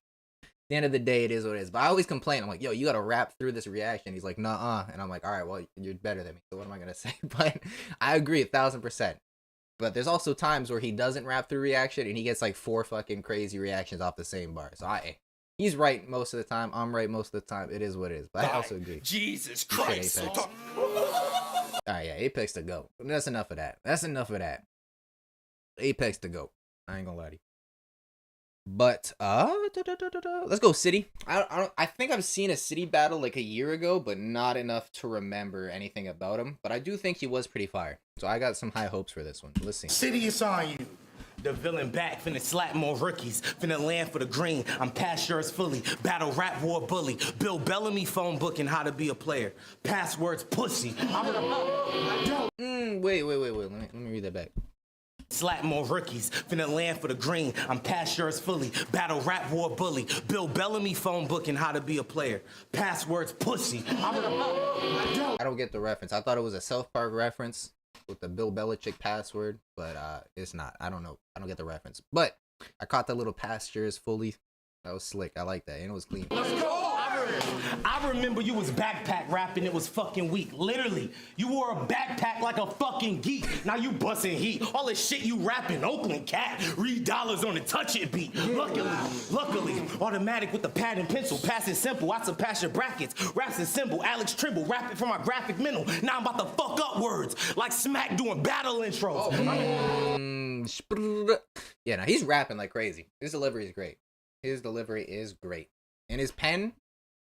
at the end of the day, it is what it is. But I always complain. I'm like, yo, you gotta rap through this reaction. He's like, nuh-uh. And I'm like, all right, well, you're better than me. So what am I gonna say? But I agree 1000%. But there's also times where he doesn't rap through reaction and he gets like 4 fucking crazy reactions off the same bar. So he's right most of the time. I'm right most of the time. It is what it is. But I also agree.
Jesus Christ.
Alright, yeah, Apex to go. That's enough of that. That's enough of that. Apex to go. I ain't gonna lie to you. But let's go Ciddy. I think I've seen a Ciddy battle like a year ago, but not enough to remember anything about him. But I do think he was pretty fire. So I got some high hopes for this one. Let's see.
Ciddy, it's on you. The villain back, finna slap more rookies, finna land for the green. I'm past yours fully. Battle rap war bully. Bill Bellamy phone booking how to be a player. Passwords pussy.
Wait. Let me read that back.
Slap more rookies, finna land for the green. I'm past yours fully. Battle rap war bully. Bill Bellamy phone booking how to be a player. Passwords pussy.
I don't get the reference. I thought it was a South Park reference with the Bill Belichick password, but it's not. I don't know. I don't get the reference. But I caught the little pastures fully. That was slick. I like that. And it was clean.
Let's go! I remember you was backpack rapping, it was fucking weak. Literally, you wore a backpack like a fucking geek. Now you busting heat. All this shit you rapping, Oakland cat. Read dollars on the touch it beat. Luckily, automatic with the pad and pencil. Passing simple, I surpass your brackets. Raps and symbol, Alex Trimble, rap it from my graphic mental. Now I'm about to fuck up words like Smack doing battle intros.
Yeah, now he's rapping like crazy. His delivery is great. His delivery is great. And his pen,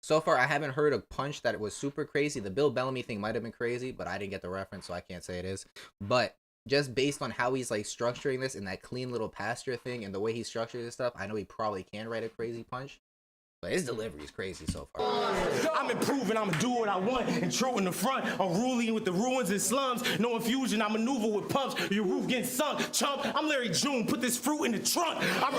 so far I haven't heard a punch that was super crazy. The Bill Bellamy thing might have been crazy, but I didn't get the reference, so I can't say it is. But just based on how he's like structuring this and that clean little pasture thing and the way he structures this stuff, I know he probably can write a crazy punch. But his delivery is crazy so far.
I'm improving, I'ma do what I want, and true in the front. I'm ruling with the ruins and slums. No infusion, I maneuver with pumps. Your roof getting sunk, chump. I'm Larry June, put this fruit in the trunk. I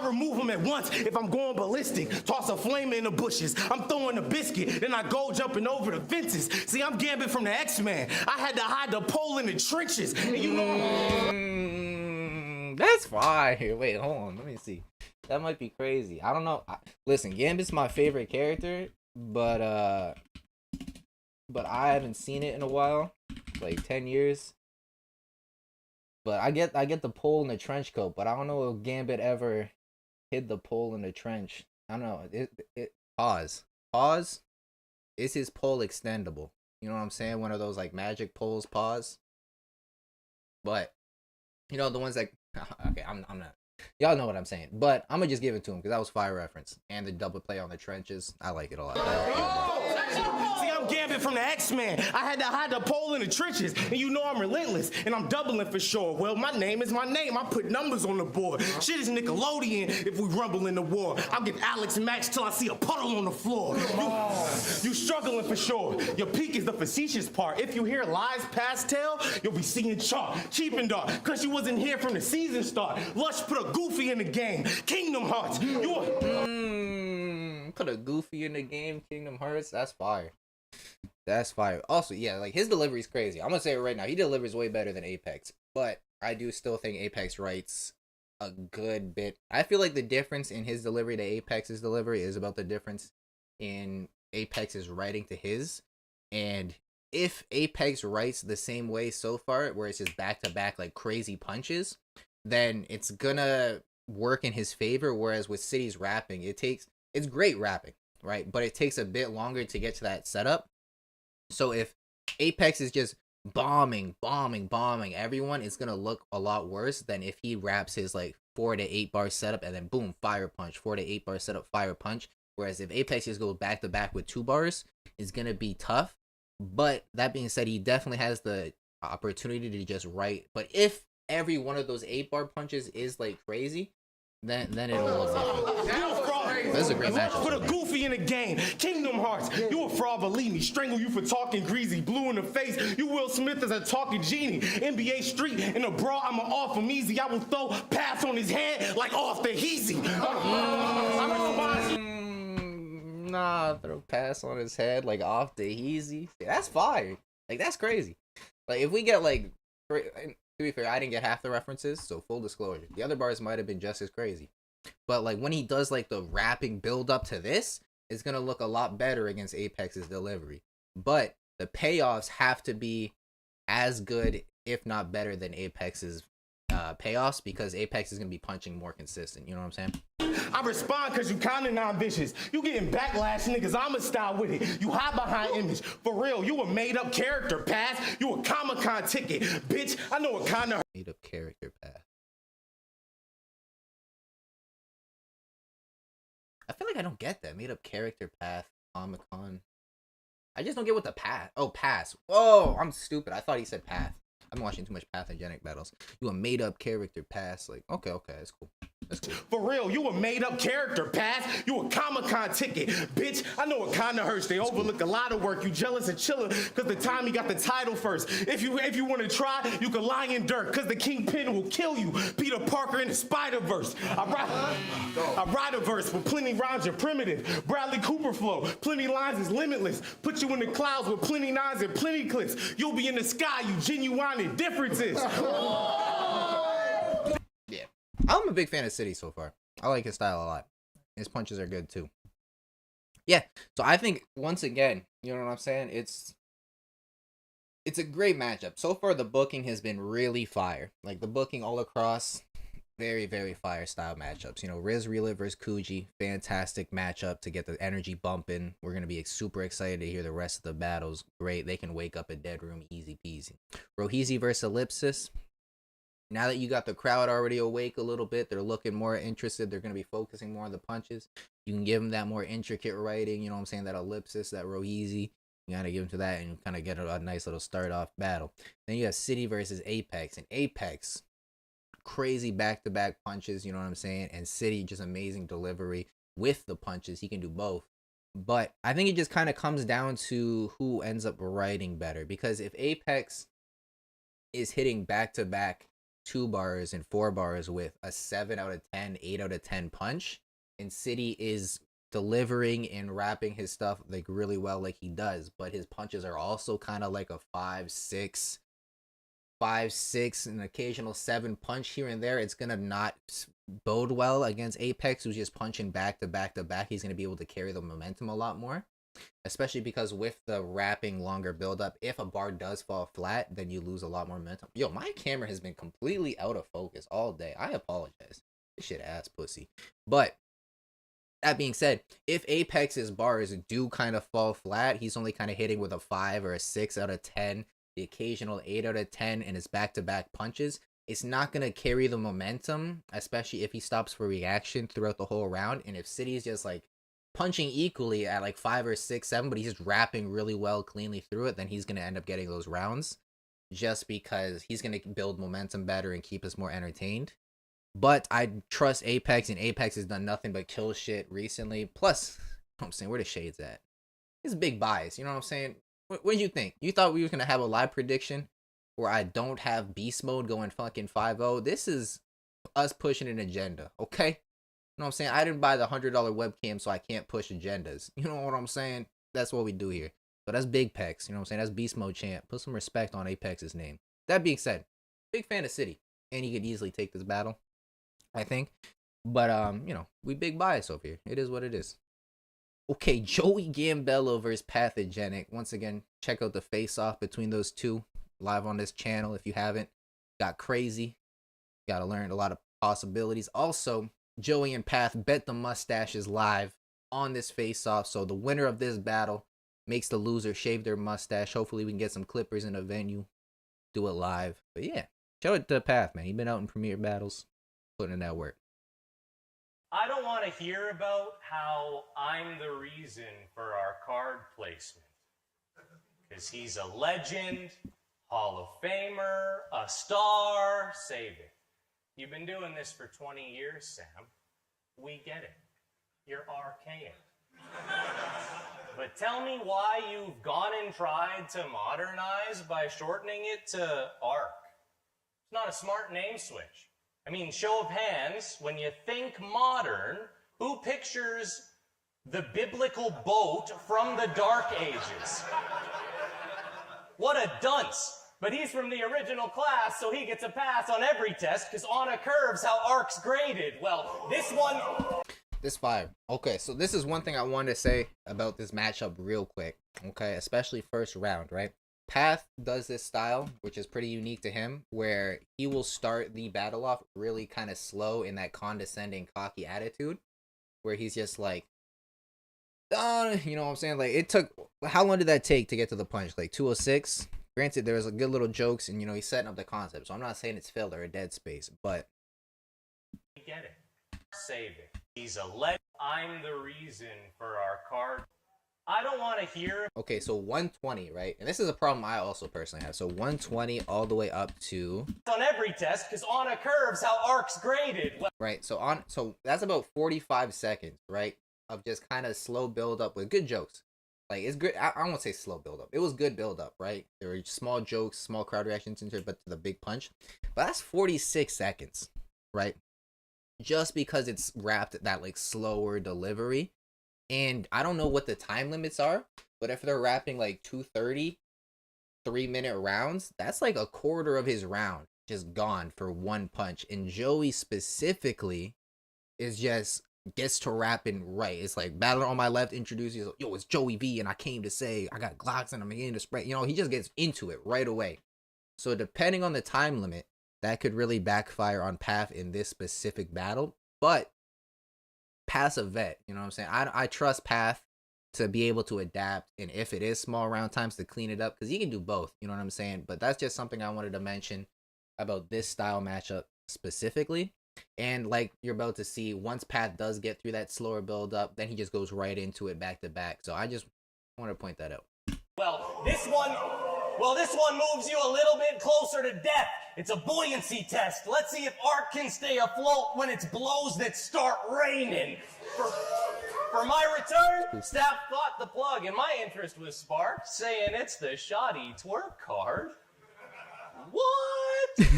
remove them at once if I'm going ballistic. Toss a flame in the bushes. I'm throwing a biscuit, then I go jumping over the fences. See, I'm Gambit from the X-Men. I had to hide the pole in the trenches. And you know
that's fire. Wait, hold on. Let me see. That might be crazy. I don't know. Listen, Gambit's my favorite character, but I haven't seen it in a while, like 10 years. But I get the pole in the trench coat, but I don't know if Gambit ever hid the pole in the trench. I don't know. Pause. Is his pole extendable? You know what I'm saying? One of those like magic poles. Pause. But you know the ones that. Okay, I'm not. Y'all know what I'm saying, but I'm gonna just give it to him because that was fire reference and the double play on the trenches. I like it a lot.
See, I'm Gambit from the X-Men. I had to hide the pole in the trenches, and you know I'm relentless, and I'm doubling for sure. Well, my name is my name. I put numbers on the board. Shit is Nickelodeon if we rumble in the war. I'll get Alex matched till I see a puddle on the floor. You struggling for sure. Your peak is the facetious part. If you hear lies pastel, you'll be seeing chalk, cheap and dark, cause you wasn't here from the season start. Lush put a goofy in the game. Kingdom Hearts.
Put a goofy in the game. Kingdom Hearts. That's fire. That's fire. Also, yeah, like his delivery is crazy. I'm gonna say it right now. He delivers way better than Apex, but I do still think Apex writes a good bit. I feel like the difference in his delivery to Apex's delivery is about the difference in Apex's writing to his. And if Apex writes the same way so far, where it's just back to back like crazy punches, then it's gonna work in his favor. Whereas with Ciddy's rapping, it's great rapping, right? But it takes a bit longer to get to that setup. So if Apex is just bombing everyone, it's gonna look a lot worse than if he raps his like 4 to 8 bar setup and then boom, fire punch. 4 to 8 bar setup, fire punch. Whereas if Apex just goes back to back with 2 bars, it's gonna be tough. But that being said, he definitely has the opportunity to just write. But if every one of those 8 bar punches is like crazy, then it'll look different. This is a great match.
Put a goofy in the game. Kingdom Hearts. You a fraud, believe me. Strangle you for talking greasy. Blue in the face. You Will Smith as a talking genie. NBA Street in a bra. I'ma off him easy. I will throw pass on his head like off the Heezy.
Nah, throw pass on his head like off the Heezy. That's fire. Like that's crazy. Like if we get like, to be fair, I didn't get half the references, so full disclosure, the other bars might have been just as crazy. But like when he does like the rapping build up to this, it's gonna look a lot better against Apex's delivery. But the payoffs have to be as good, if not better, than Apex's payoffs, because Apex is gonna be punching more consistent. You know what I'm saying?
I respond because you kinda non-vicious. You getting backlash, niggas. I'm a style with it. You hide behind image. For real, you a made-up character, Pass. You a Comic-Con ticket. Bitch, I know what kind of
Made up character path. I feel like I don't get that. Made up character path, Comic-Con. I just don't get what the path. Oh, pass. Whoa, I'm stupid. I thought he said path. I've been watching too much Pathogenic battles. You a made up character pass. Like, okay, that's cool. That's cool.
For real, you a made up character, Pass. You a Comic-Con ticket. Bitch, I know it kinda hurts. They overlook a lot of work. You jealous and chillin' cause the time you got the title first. If you wanna try, you can lie in dirt cause the Kingpin will kill you. Peter Parker in the Spider-Verse. I write a verse with plenty rhymes are primitive. Bradley Cooper flow. Plenty lines is limitless. Put you in the clouds with plenty nines and plenty clips. You'll be in the sky, you genuine differences.
Yeah, I'm a big fan of Ciddy so far. I like his style a lot. His punches are good too. Yeah, so I think once again, you know what I'm saying? It's a great matchup. So far the booking has been really fire. Like the booking all across, very, very fire style matchups. You know, Relit versus Coogi, fantastic matchup to get the energy bumping. We're going to be super excited to hear the rest of the battles. Great. They can wake up a dead room easy peasy. Roheezy versus Illipsis. Now that you got the crowd already awake a little bit, they're looking more interested. They're going to be focusing more on the punches. You can give them that more intricate writing, you know what I'm saying, that Illipsis, that Roheezy. You got to give them to that and kind of get a nice little start off battle. Then you have Ciddy versus Apex. And Apex, crazy back-to-back punches, you know what I'm saying? And Ciddy, just amazing delivery with the punches. He can do both. But I think it just kind of comes down to who ends up writing better. Because if Apex is hitting back-to-back 2 bars and 4 bars with a 7 out of 10, 8 out of 10 punch, and Ciddy is delivering and rapping his stuff like really well like he does, but his punches are also kind of like a 5, 6, an occasional 7 punch here and there, it's gonna not bode well against Apex, who's just punching back to back to back. He's gonna be able to carry the momentum a lot more, especially because with the rapping longer build up, if a bar does fall flat, then you lose a lot more momentum. Yo, my camera has been completely out of focus all day. I apologize. This shit ass pussy. But that being said, if Apex's bars do kind of fall flat, he's only kind of hitting with a 5 or a 6 out of 10, the occasional 8 out of 10, and his back-to-back punches. It's not going to carry the momentum, especially if he stops for reaction throughout the whole round. And if Ciddy's just like punching equally at like 5 or 6, 7, but he's just rapping really well, cleanly through it, then he's going to end up getting those rounds just because he's going to build momentum better and keep us more entertained. But I trust Apex, and Apex has done nothing but kill shit recently. Plus, you know what I'm saying, where the shades at? It's a big bias, you know what I'm saying? What did you think? You thought we were going to have a live prediction where I don't have beast mode going fucking 5-0? This is us pushing an agenda, okay? You know what I'm saying? I didn't buy the $100 webcam, so I can't push agendas. You know what I'm saying? That's what we do here. So that's Big Pex, you know what I'm saying? That's beast mode champ. Put some respect on Apex's name. That being said, big fan of Ciddy, and he could easily take this battle, I think. But, you know, we big bias over here. It is what it is. Okay, Joey Gambello versus Pathogenic. Once again, check out the face-off between those two live on this channel if you haven't. Got crazy. Got to learn a lot of possibilities. Also, Joey and Path bet the mustaches live on this face-off. So the winner of this battle makes the loser shave their mustache. Hopefully we can get some clippers in a venue. Do it live. But yeah, show it to Path, man. He's been out in premiere battles. putting in that work.
I don't want to hear about how I'm the reason for our card placement. Because he's a legend, Hall of Famer, a star, save it. You've been doing this for 20 years, Sam. We get it. You're archaic. But tell me why you've gone and tried to modernize by shortening it to ARC. It's not a smart name switch. I mean, show of hands, when you think modern, who pictures the biblical boat from the Dark Ages? What a dunce. But he's from the original class, so he gets a pass on every test, because on a curve's how ARC's graded. Well, this one...
This fire. Okay, so this is one thing I wanted to say about this matchup real quick. Okay, especially first round, right? Path does this style, which is pretty unique to him, where he will start the battle off really kind of slow in that condescending, cocky attitude, where he's just like, you know what I'm saying? Like, it took, how long did that take to get to the punch? Like 206? Granted, there was a good little jokes, and, you know, he's setting up the concept, so I'm not saying it's filler or dead space, but...
We get it. Save it. He's a legend. I'm the reason for our card. I don't want to hear...
Okay, so 120, right? And this is a problem I also personally have. So 120 all the way up to...
On every test, because on a curve's how ARC's graded.
Right, so that's about 45 seconds, right? Of just kind of slow build up with good jokes. Like, it's good. I won't say slow build up. It was good build up, right? There were small jokes, small crowd reactions into it, but to the big punch. But that's 46 seconds, right? Just because it's wrapped at that, like, slower delivery. And I don't know what the time limits are, but if they're wrapping like 2:30, 3-minute rounds, that's like a quarter of his round just gone for one punch. And Joey specifically is just gets to rapping right. It's like battler on my left introduces, yo, it's Joey V, and I came to say I got Glocks and I'm getting to spray. You know, he just gets into it right away. So depending on the time limit, that could really backfire on Path in this specific battle. But Path's a vet, you know what I'm saying? I trust Path to be able to adapt, and if it is small round times, to clean it up, because he can do both, you know what I'm saying? But that's just something I wanted to mention about this style matchup specifically. And like you're about to see, once Path does get through that slower build up, then he just goes right into it back to back. So I just want to point that out.
Well, this one moves you a little bit closer to death. It's a buoyancy test. Let's see if ARC can stay afloat when it's blows that start raining. For my return, staff thought the plug and my interest was sparked, saying it's the shoddy twerk card. What?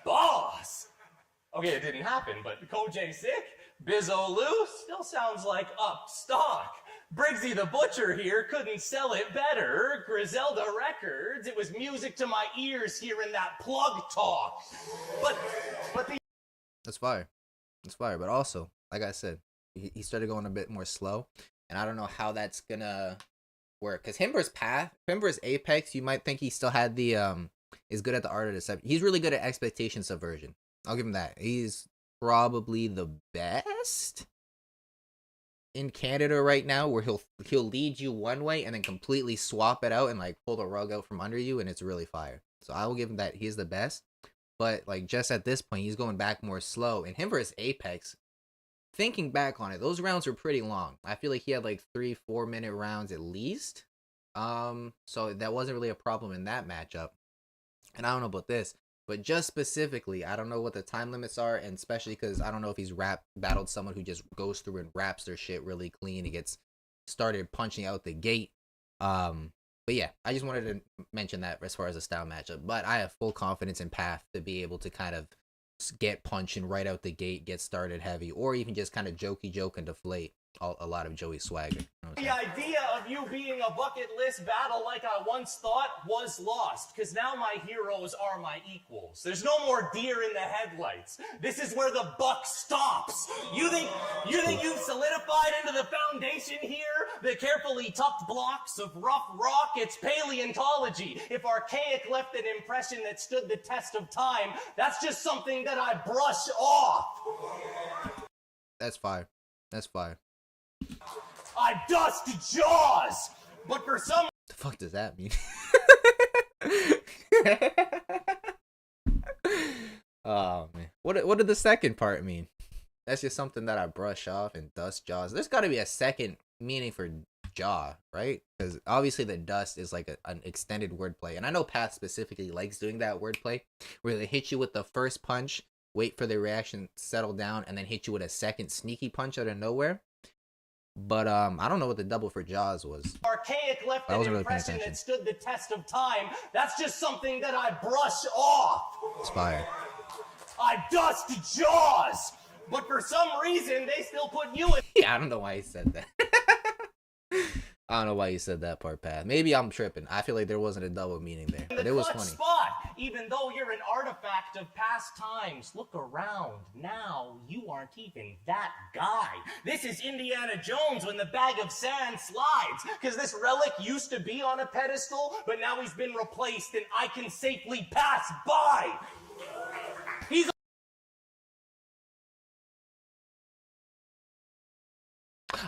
Boss! Okay, it didn't happen, but Koj sick, Bizzo loose, still sounds like up stock. Briggsy the Butcher here couldn't sell it better. Griselda Records, it was music to my ears hearing that plug talk. But the...
That's fire. That's fire. But also, like I said, he started going a bit more slow. And I don't know how that's gonna work. Because him versus Path, him versus Apex, you might think he still had the, is good at the art of deception. He's really good at expectation subversion. I'll give him that. He's probably the best in Canada right now, where he'll lead you one way and then completely swap it out and like pull the rug out from under you, and it's really fire. So I will give him that. He's the best. But like just at this point, he's going back more slow. And him versus Apex, thinking back on it, those rounds were pretty long. I feel like he had like 3-4 minute rounds at least. So that wasn't really a problem in that matchup. And I don't know about this, but just specifically, I don't know what the time limits are, and especially because I don't know if he's battled someone who just goes through and raps their shit really clean and gets started punching out the gate. But yeah, I just wanted to mention that as far as a style matchup. But I have full confidence in Path to be able to kind of get punching right out the gate, get started heavy, or even just kind of jokey joke and deflate a lot of Joey's swagger. You know
the idea of you being a bucket list battle like I once thought was lost, because now my heroes are my equals. There's no more deer in the headlights. This is where the buck stops. You think you've solidified into the foundation here? The carefully tucked blocks of rough rock? It's paleontology. If archaic left an impression that stood the test of time, that's just something that I brush off.
That's fire. That's fire.
I dust jaws, but for some...
The fuck does that mean? Oh man, what did the second part mean? That's just something that I brush off and dust jaws. There's got to be a second meaning for jaw, right? Because obviously the dust is like an extended wordplay, and I know Path specifically likes doing that wordplay where they hit you with the first punch, wait for the reaction to settle down, and then hit you with a second sneaky punch out of nowhere. But I don't know what the double for jaws was.
Archaic left
I
an
wasn't really paying
impression
attention.
that stood the test of time. That's just something that I brush off.
It's fire.
I dust jaws. But for some reason, they still put you in.
Yeah, I don't know why he said that. I don't know why you said that part, Path. Maybe I'm tripping. I feel like there wasn't a double meaning there, but it was
clutch
funny.
Spot. Even though you're an artifact of past times, look around. Now you aren't even that guy. This is Indiana Jones when the bag of sand slides. Because this relic used to be on a pedestal, but now he's been replaced and I can safely pass by. He's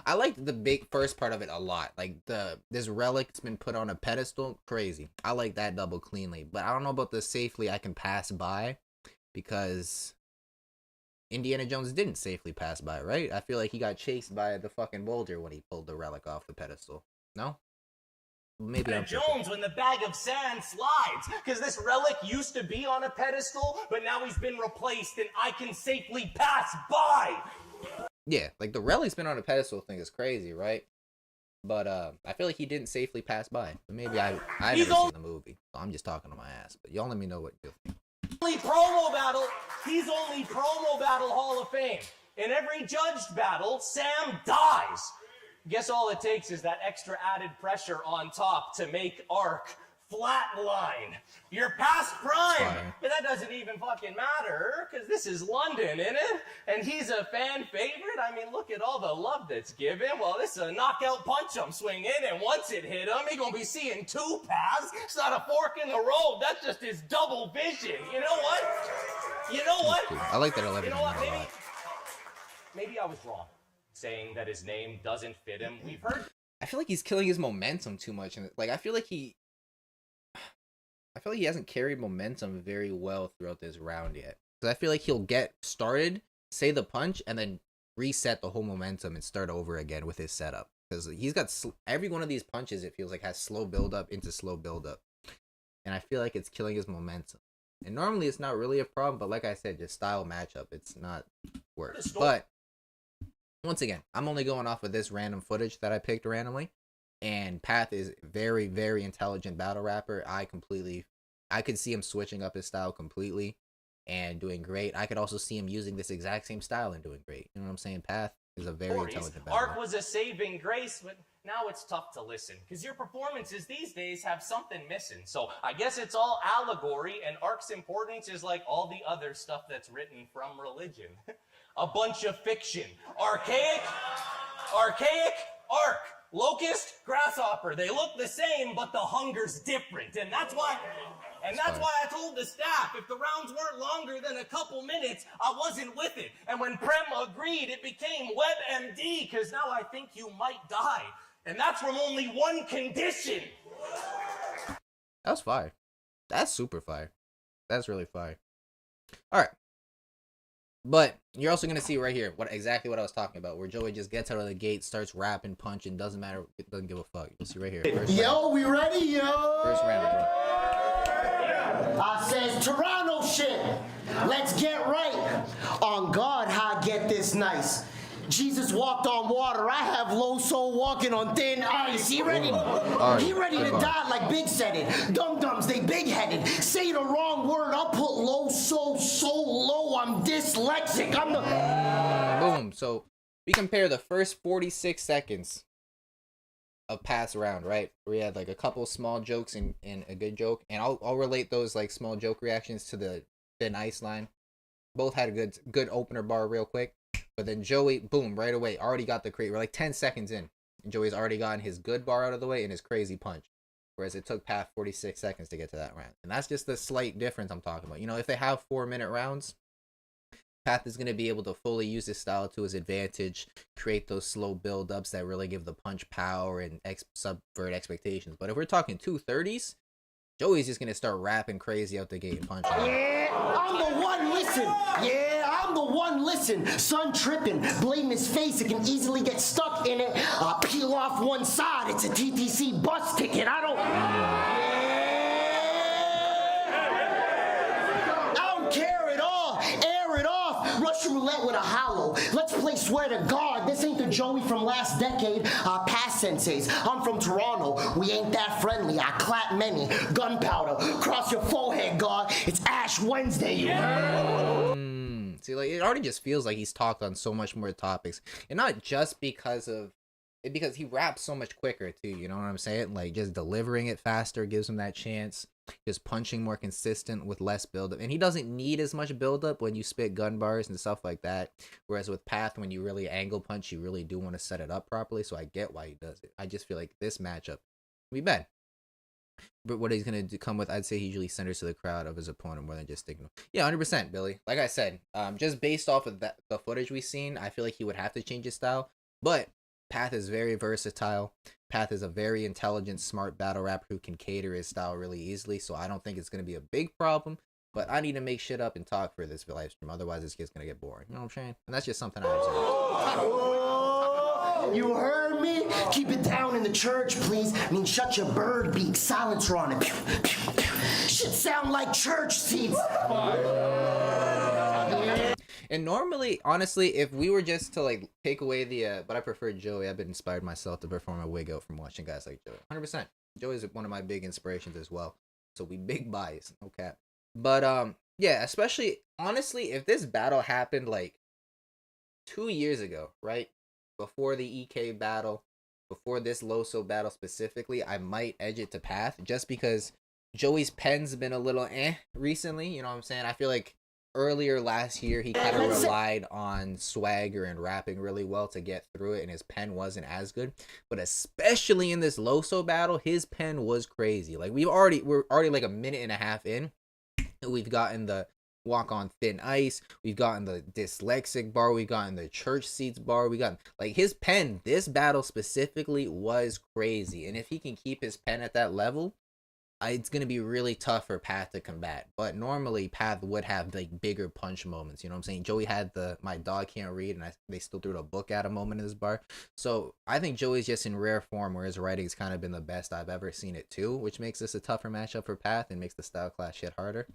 I liked the big first part of it a lot. Like this relic's been put on a pedestal, crazy. I like that double cleanly, but I don't know about the safely I can pass by, because Indiana Jones didn't safely pass by, right? I feel like he got chased by the fucking boulder when he pulled the relic off the pedestal. No? Maybe I'm tripping.
Jones when the bag of sand slides. Because this relic used to be on a pedestal, but now he's been replaced and I can safely pass by.
Yeah, like the relic's been on a pedestal thing is crazy, right? But I feel like he didn't safely pass by. But maybe I've never seen the movie, so I'm just talking to my ass. But y'all let me know what you think.
He's only promo battle Hall of Fame. In every judged battle, Sam dies. Guess all it takes is that extra added pressure on top to make Ark flatline. You're past prime, but that doesn't even fucking matter, because this is London, innit? And he's a fan favorite. I mean, look at all the love that's given. Well, this is a knockout punch I'm swinging, and once it hit him, he gonna be seeing two paths. It's not a fork in the road. That's just his double vision. You know what? You know what?
I like that 11.
You know what? Maybe I was wrong saying that his name doesn't fit him. We've heard.
I feel like he's killing his momentum too much, and like I feel like he hasn't carried momentum very well throughout this round yet. Because I feel like he'll get started, say the punch, and then reset the whole momentum and start over again with his setup. Because he's got every one of these punches, it feels like, has slow build up into slow build up, and I feel like it's killing his momentum. And normally it's not really a problem, but like I said, just style matchup, it's not worse. But once again, I'm only going off of this random footage that I picked randomly. And Path is very, very intelligent battle rapper. I could see him switching up his style completely and doing great. I could also see him using this exact same style and doing great. You know what I'm saying? Path is a very intelligent battle rapper.
Ark was a saving grace, but now it's tough to listen, because your performances these days have something missing. So I guess it's all allegory, and Ark's importance is like all the other stuff that's written from religion. A bunch of fiction. Archaic, Ark. Locust, grasshopper, they look the same, but the hunger's different. And that's why I told the staff, if the rounds weren't longer than a couple minutes, I wasn't with it. And when Prem agreed, it became WebMD, because now I think you might die. And that's from only one condition.
That's fire. That's super fire. That's really fire. All right. But you're also going to see right here exactly what I was talking about, where Joey just gets out of the gate, starts rapping, punching, doesn't matter, it doesn't give a fuck. You'll see right here.
We ready, yo?
First round, bro.
I says Toronto shit. Let's get right. On God, how I get this nice. Jesus walked on water. I have low soul walking on thin ice. He ready to die like Big said it. Dum-dums, they big-headed. Say the wrong word, I'll put low soul so low, I'm dyslexic. I'm the...
Boom. So we compare the first 46 seconds of Path's round, right? We had like a couple small jokes and a good joke. And I'll relate those like small joke reactions to the thin ice line. Both had a good opener bar real quick. But then Joey, boom, right away, already got the crate. We're like 10 seconds in. And Joey's already gotten his good bar out of the way and his crazy punch. Whereas it took Path 46 seconds to get to that round. And that's just the slight difference I'm talking about. You know, if they have 4-minute rounds, Path is going to be able to fully use his style to his advantage, create those slow build-ups that really give the punch power and subvert expectations. But if we're talking 230s, Joey's just gonna start rapping crazy out the gate and punching.
Yeah, I'm the one, listen. Yeah, I'm the one, listen. Son tripping, blame his face, it can easily get stuck in it. Peel off one side, it's a TTC bus ticket. I don't care at all. Air it off. Russian roulette with a hollow. Let's play swear to God. This ain't the Joey from last decade. Past senseis. I'm from Toronto. We ain't that friendly. I clap many. Gunpowder. Cross your forehead, God. It's Ash Wednesday, you heard?
See, like, it already just feels like he's talked on so much more topics. And not just because he raps so much quicker, too. You know what I'm saying? Like, just delivering it faster gives him that chance. Just punching more consistent with less buildup. And he doesn't need as much buildup when you spit gun bars and stuff like that. Whereas with Path, when you really angle punch, you really do want to set it up properly. So I get why he does it. I just feel like this matchup will be bad. But what he's going to come with, I'd say he usually centers to the crowd of his opponent more than just sticking. Yeah, 100%, Billy. Like I said, just based off of the footage we've seen, I feel like he would have to change his style. But Path is very versatile. Path is a very intelligent, smart battle rapper who can cater his style really easily, so I don't think it's going to be a big problem, but I need to make shit up and talk for this live stream, otherwise this kid's going to get boring. You know what I'm saying? And that's just something I observed.
You heard me? Keep it down in the church, please. I mean, shut your bird beak. Silencer on it. Pew, pew, pew. Shit sound like church seats.
And normally, honestly, if we were just to like take away the but I prefer Joey. I've been inspired myself to perform a wig out from watching guys like Joey. 100%. Joey's one of my big inspirations as well. So we big bias, no cap. But yeah, especially honestly, if this battle happened like 2 years ago, right? Before the EK battle, before this Loso battle specifically, I might edge it to Path just because Joey's pen's been a little recently, you know what I'm saying? I feel like earlier last year, he kind of relied on swagger and rapping really well to get through it, and his pen wasn't as good. But especially in this Loso battle, his pen was crazy. Like we're already like a minute and a half in. We've gotten the walk on thin ice. We've gotten the dyslexic bar. We've gotten the church seats bar. We got like his pen. This battle specifically was crazy, and if he can keep his pen at that level, it's going to be really tough for Path to combat. But normally Path would have like bigger punch moments, you know what I'm saying? Joey had the my dog can't read, and they still threw the book at a moment in this bar. So I think Joey's just in rare form where his writing's kind of been the best I've ever seen it too, which makes this a tougher matchup for Path and makes the style clash shit harder.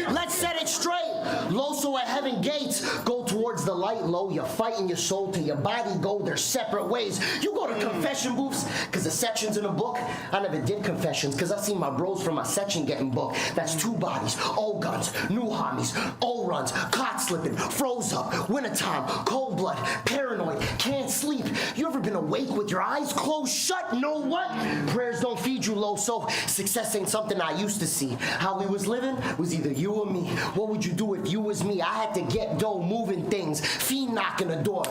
Let's set it straight. Loso at heaven gates. Go towards the light, low. You're fighting your soul till your body go their separate ways. You go to confession booths because the sections in the book. I never did confessions because I seen my bros from my section getting booked. That's two bodies, old guns, new homies, old runs, caught slipping, froze up, wintertime, cold blood, paranoid, can't sleep. You ever been awake with your eyes closed shut? Know what? Prayers don't feed you, Loso. Success ain't something I used to see. How we was living was either you or me. What would you do if you was me? I had to get dough, moving things, fiend knocking the door.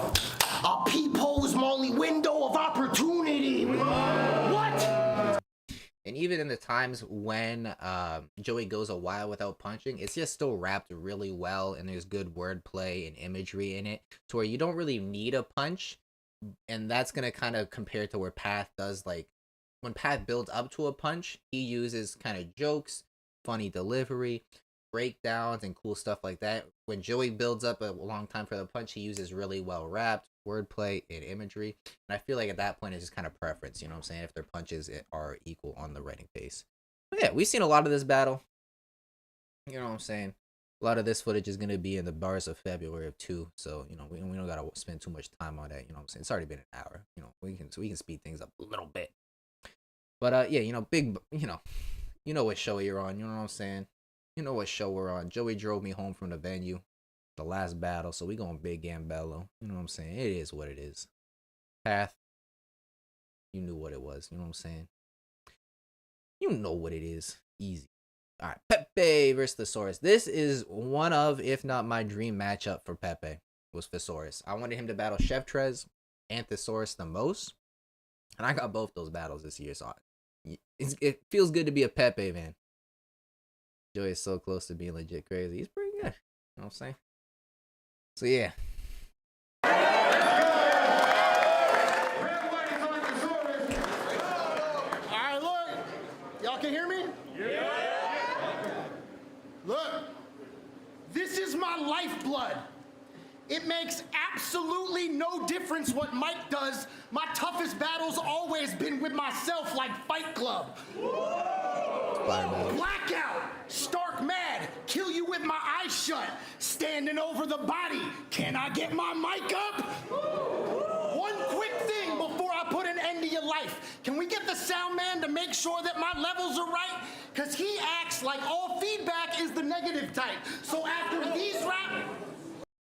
A peephole was my only window of opportunity. What?
And even in the times when Joey goes a while without punching, it's just still wrapped really well, and there's good wordplay and imagery in it, to where you don't really need a punch. And that's going to kind of compare to where Path does, like, when Path builds up to a punch, he uses kind of jokes, funny delivery, breakdowns, and cool stuff like that. When Joey builds up a long time for the punch, he uses really well wrapped wordplay and imagery. And I feel like at that point it's just kind of preference, you know what I'm saying, if their punches are equal on the writing pace. But yeah, we've seen a lot of this battle, you know what I'm saying. A lot of this footage is going to be in the bars of February of 2, so you know we don't got to spend too much time on that, you know what I'm saying. It's already been an hour, you know, we can speed things up a little bit. But yeah, you know, big, you know what show you're on, you know what I'm saying. You know what show we're on. Joey drove me home from the venue, the last battle, so we going big Gambello. You know what I'm saying? It is what it is. Path, you knew what it was. You know what I'm saying? You know what it is. Easy. All right, Peppe versus Thesaurus. This is one of, if not my dream matchup for Peppe, was Thesaurus. I wanted him to battle Chef Trez and Thesaurus the most, and I got both those battles this year, so it feels good to be a Peppe fan. Joey is so close to being legit crazy. He's pretty good. You know what I'm saying? So, yeah.
All right, look. Y'all can hear me? Yeah. absolutely no difference what Mike does. My toughest battle's always been with myself, like Fight Club. Blackout, stark mad, kill you with my eyes shut, standing over the body. Can I get my mic up? One quick thing before I put an end to your life. Can we get the sound man to make sure that my levels are right? Because he acts like all feedback is the negative type. So after these rap...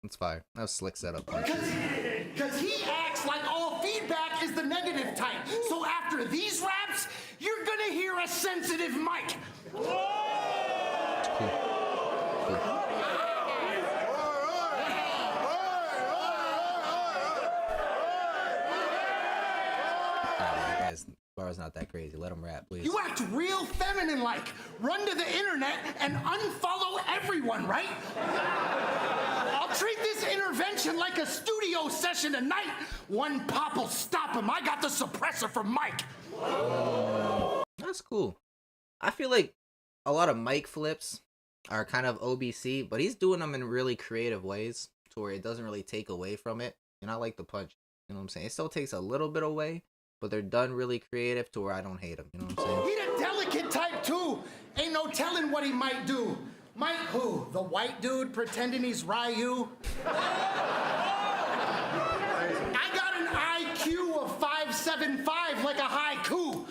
That's fire. That was slick setup.
Because he acts like all feedback is the negative type. So after these raps, you're gonna hear a sensitive mic.
Bar's not that crazy. Let him rap, please.
You act real feminine-like. Run to the internet and unfollow everyone, right? I'll treat this intervention like a studio session tonight. One pop will stop him. I got the suppressor from Mike.
That's cool. I feel like a lot of mic flips are kind of OBC, but he's doing them in really creative ways to where it doesn't really take away from it. And I like the punch. You know what I'm saying? It still takes a little bit away, but they're done really creative to where I don't hate them. You know what I'm saying?
He the delicate type too. Ain't no telling what he might do. Might who? The white dude pretending he's Ryu? I got an IQ of 575 like a haiku.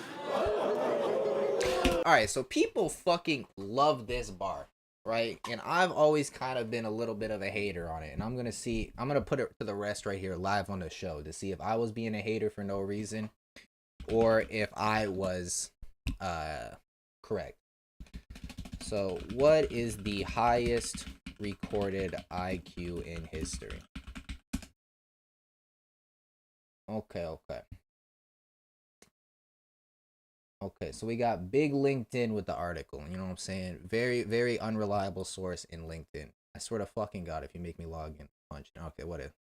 Alright, so people fucking love this bar, right? And I've always kind of been a little bit of a hater on it. And I'm gonna put it to the rest right here live on the show to see if I was being a hater for no reason or if I was correct. So what is the highest recorded IQ in history? Okay. Okay, so we got big LinkedIn with the article. You know what I'm saying? Very, very unreliable source in LinkedIn. I swear to fucking God if you make me log in. Punch. Okay, what if?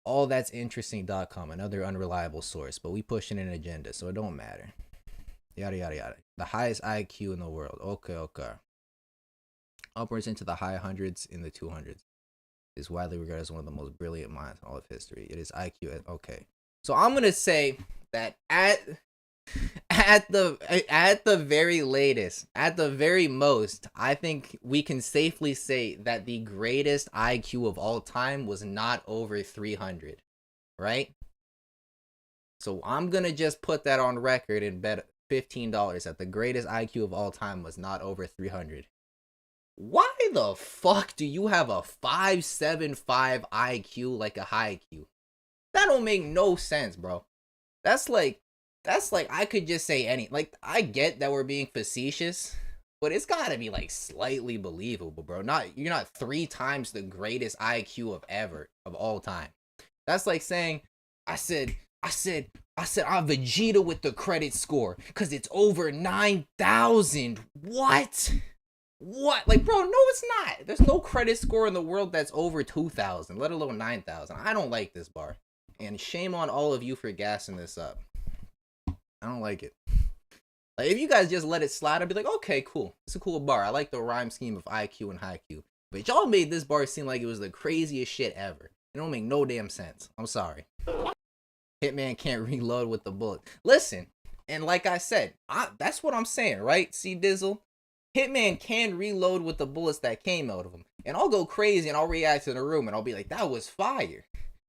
Allthat'sinteresting.com, another unreliable source, but we pushing an agenda, so it don't matter. Yada, yada, yada. The highest IQ in the world. Okay. Upwards into the high hundreds in the 200s. Is widely regarded as one of the most brilliant minds in all of history. It is IQ at, okay. So I'm going to say that at the very latest, at the very most, I think we can safely say that the greatest IQ of all time was not over 300, right? So I'm going to just put that on record and bet $15 that the greatest IQ of all time was not over 300. Why the fuck do you have a 575 IQ like a high IQ? That don't make no sense, bro. That's like I could just say any, like, I get that we're being facetious, but it's gotta be like slightly believable, bro. You're not 3 times the greatest IQ of all time. That's like saying I said I'm Vegeta with the credit score because it's over 9,000. What? Like, bro, no, it's not. There's no credit score in the world that's over 2,000, let alone 9,000. I don't like this bar. And shame on all of you for gassing this up. I don't like it. Like, if you guys just let it slide, I'd be like, okay, cool. It's a cool bar. I like the rhyme scheme of IQ and high Q. But y'all made this bar seem like it was the craziest shit ever. It don't make no damn sense. I'm sorry. Hitman can't reload with the bullet. Listen, and like I said, that's what I'm saying, right? See, Dizzle? Hitman can reload with the bullets that came out of him. And I'll go crazy and I'll react to the room and I'll be like, that was fire.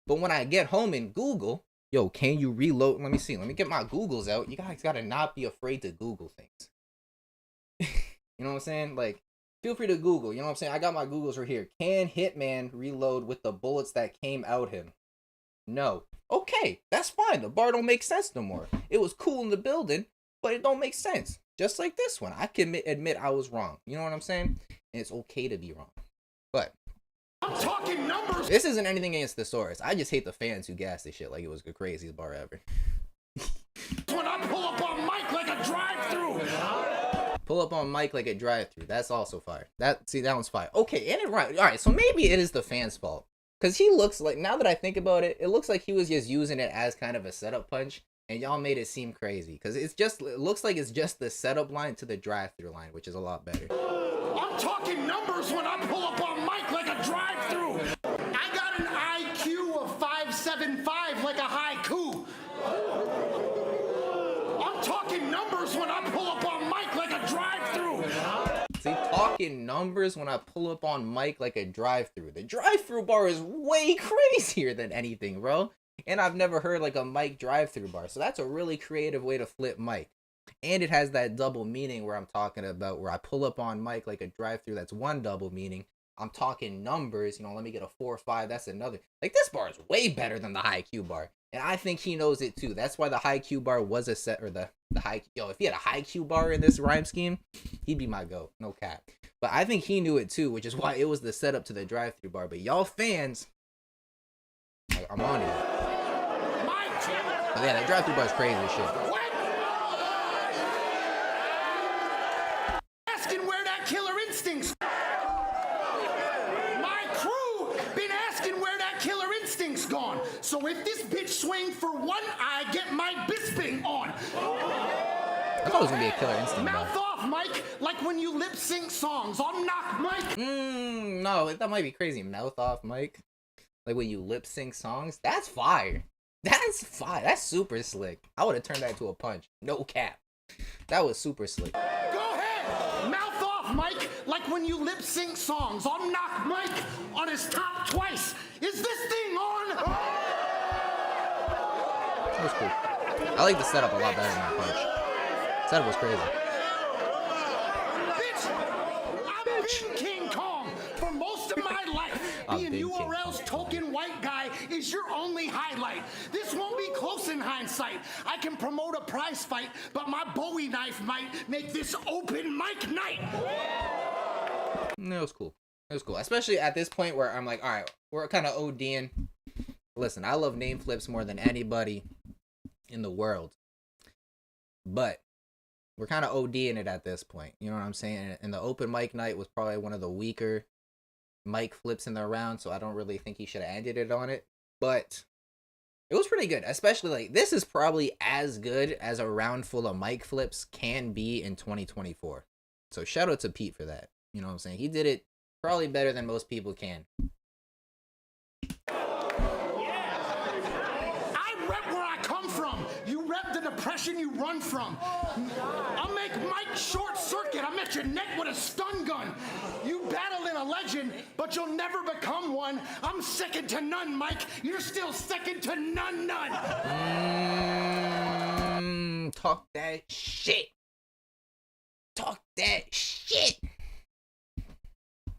But when I get home and Google, yo, can you reload? Let me see. Let me get my Googles out. You guys gotta not be afraid to Google things. You know what I'm saying? Like, feel free to Google. You know what I'm saying? I got my Googles right here. Can Hitman reload with the bullets that came out him? No. Okay, that's fine. The bar don't make sense no more. It was cool in the building, but it don't make sense. Just like this one. I can admit I was wrong. You know what I'm saying? And it's okay to be wrong. But
I'm talking numbers.
This isn't anything against Thesaurus. I just hate the fans who gas this shit like it was the craziest bar ever.
When I pull up on Mike like a drive-through.
Pull up on Mike like a drive-through. That's also fire. That one's fire. Okay, and it right. All right, so maybe it is the fans' fault. Because he looks like, now that I think about it, it looks like he was just using it as kind of a setup punch. And y'all made it seem crazy. Because it looks like it's just the setup line to the drive-through line, which is a lot better.
I'm talking numbers when I pull up on Mike like a drive-through. 5 like a haiku. I'm talking numbers when I pull up on mic like a drive-through.
See, talking numbers when I pull up on mic like a drive-through. The drive-through bar is way crazier than anything, bro. And I've never heard like a mic drive-through bar. So that's a really creative way to flip mic. And it has that double meaning where I'm talking about where I pull up on mic like a drive-through. That's one double meaning. I'm talking numbers, you know, let me get a 4 or 5. That's another. Like, this bar is way better than the high Q bar. And I think he knows it too. That's why the high Q bar was a set, or the high, yo, if he had a high Q bar in this rhyme scheme, he'd be my GOAT. No cap. But I think he knew it too, which is why it was the setup to the drive-through bar. But y'all fans, like, I'm on it. But yeah, that drive-through bar is crazy as shit.
Asking where that killer instinct's. My crew been asking where that killer instinct's gone. So if this bitch swing for one, I get my bisping on.
I thought it was gonna be a killer instinct.
Mouth off, Mike, like when you lip sync songs on Knock Mike.
No, that might be crazy. Mouth off, Mike. Like when you lip sync songs. That's fire. That's fire. That's super slick. I would have turned that into a punch. No cap. That was super slick.
Go ahead. Mouth off, Mike, like when you lip sync songs on Knock Mike on his top twice. Is this thing on?
That was cool. I like the setup a lot better than that punch. Setup was crazy.
Bitch, I've been King Kong for most of my life. Being URL's token white guy is your only highlight. This won't be close in hindsight. I can promote a prize fight, but my Bowie knife might make this open mic night.
No, it was cool. It was cool. Especially at this point where I'm like, all right, we're kind of ODing. Listen, I love name flips more than anybody in the world. But we're kind of ODing it at this point. You know what I'm saying? And the open mic night was probably one of the weaker mic flips in the round, so I don't really think he should have ended it on it. But it was pretty good. Especially, like, this is probably as good as a round full of mic flips can be in 2024. So shout out to Pete for that. You know what I'm saying? He did it probably better than most people can.
I rep where I come from. You rep the depression you run from. I'll make Mike short circuit. I met your neck with a stun gun. You battle in a legend, but you'll never become one. I'm second to none, Mike. You're still second to none.
Talk that shit. Talk that shit.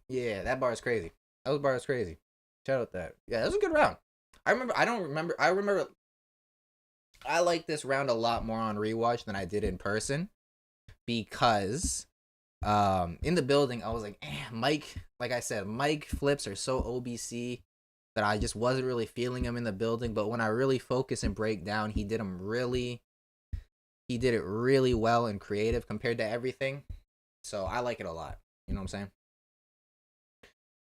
Yeah, that bar is crazy. That bar is crazy. Shout out that. Yeah, that was a good round. I remember I like this round a lot more on rewatch than I did in person, because in the building I was like, Mike, like I said, Mike flips are so OBC that I just wasn't really feeling him in the building. But when I really focus and break down, he did it really well and creative compared to everything. So I like it a lot. You know what I'm saying?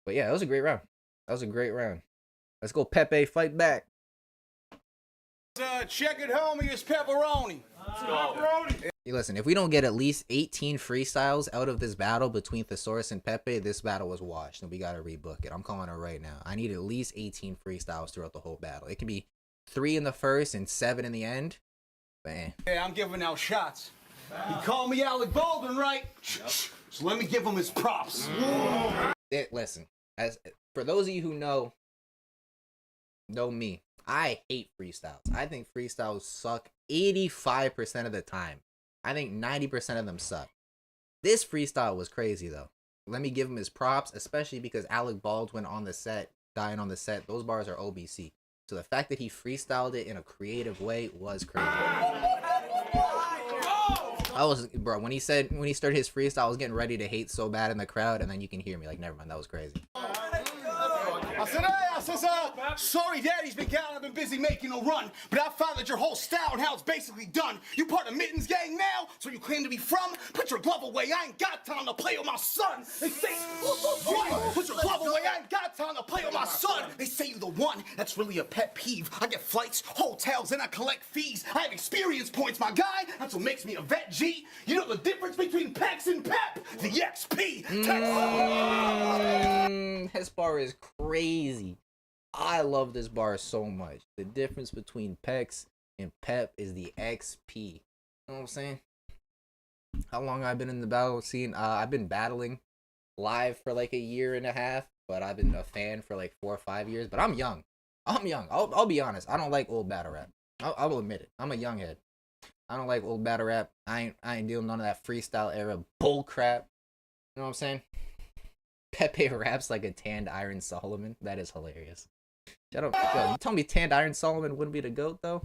But yeah, that was a great round. That was a great round. Let's go, Pepe, fight back.
Check it, homie, it's pepperoni.
Hey, listen, if we don't get at least 18 freestyles out of this battle between Thesaurus and Pepe, this battle was washed, and we gotta rebook it. I'm calling it right now. I need at least 18 freestyles throughout the whole battle. It can be 3 in the first and 7 in the end. Man.
Hey, I'm giving out shots. He called me Alec Baldwin, right? Yep. So let me give him his props.
Listen, for those of you who know me, I hate freestyles. I think freestyles suck 85% of the time. I think 90% of them suck. This freestyle was crazy, though. Let me give him his props, especially because Alec Baldwin on the set, dying on the set, those bars are OBC. So the fact that he freestyled it in a creative way was crazy. Bro, when he started his freestyle, I was getting ready to hate so bad in the crowd, and then you can hear me. Like, never mind, that was crazy.
I said, sorry, Daddy's been gone. I've been busy making a run. But I found that your whole style and how it's basically done. You part of Mittens gang now, so you claim to be from. Put your glove away. I ain't got time to play with my son. They say, what? Put your glove away. I ain't got time to play with my son. They say you're the one. That's really a pet peeve. I get flights, hotels, and I collect fees. I have experience points, my guy. That's what makes me a vet G. You know the difference between Pex and Pep? The XP.
His bar is crazy. I love this bar so much. The difference between Pex and Pep is the XP. You know what I'm saying? How long I've been in the battle scene? I've been battling live for like a year and a half, but I've been a fan for like 4 or 5 years. But I'm young. I'll be honest. I don't like old battle rap. I will admit it. I'm a young head. I don't like old battle rap. I ain't dealing none of that freestyle era bull crap. You know what I'm saying? Pepe raps like a tanned Iron Solomon. That is hilarious. Shut up. Yo, you tell me tanned Iron Solomon wouldn't be the GOAT though?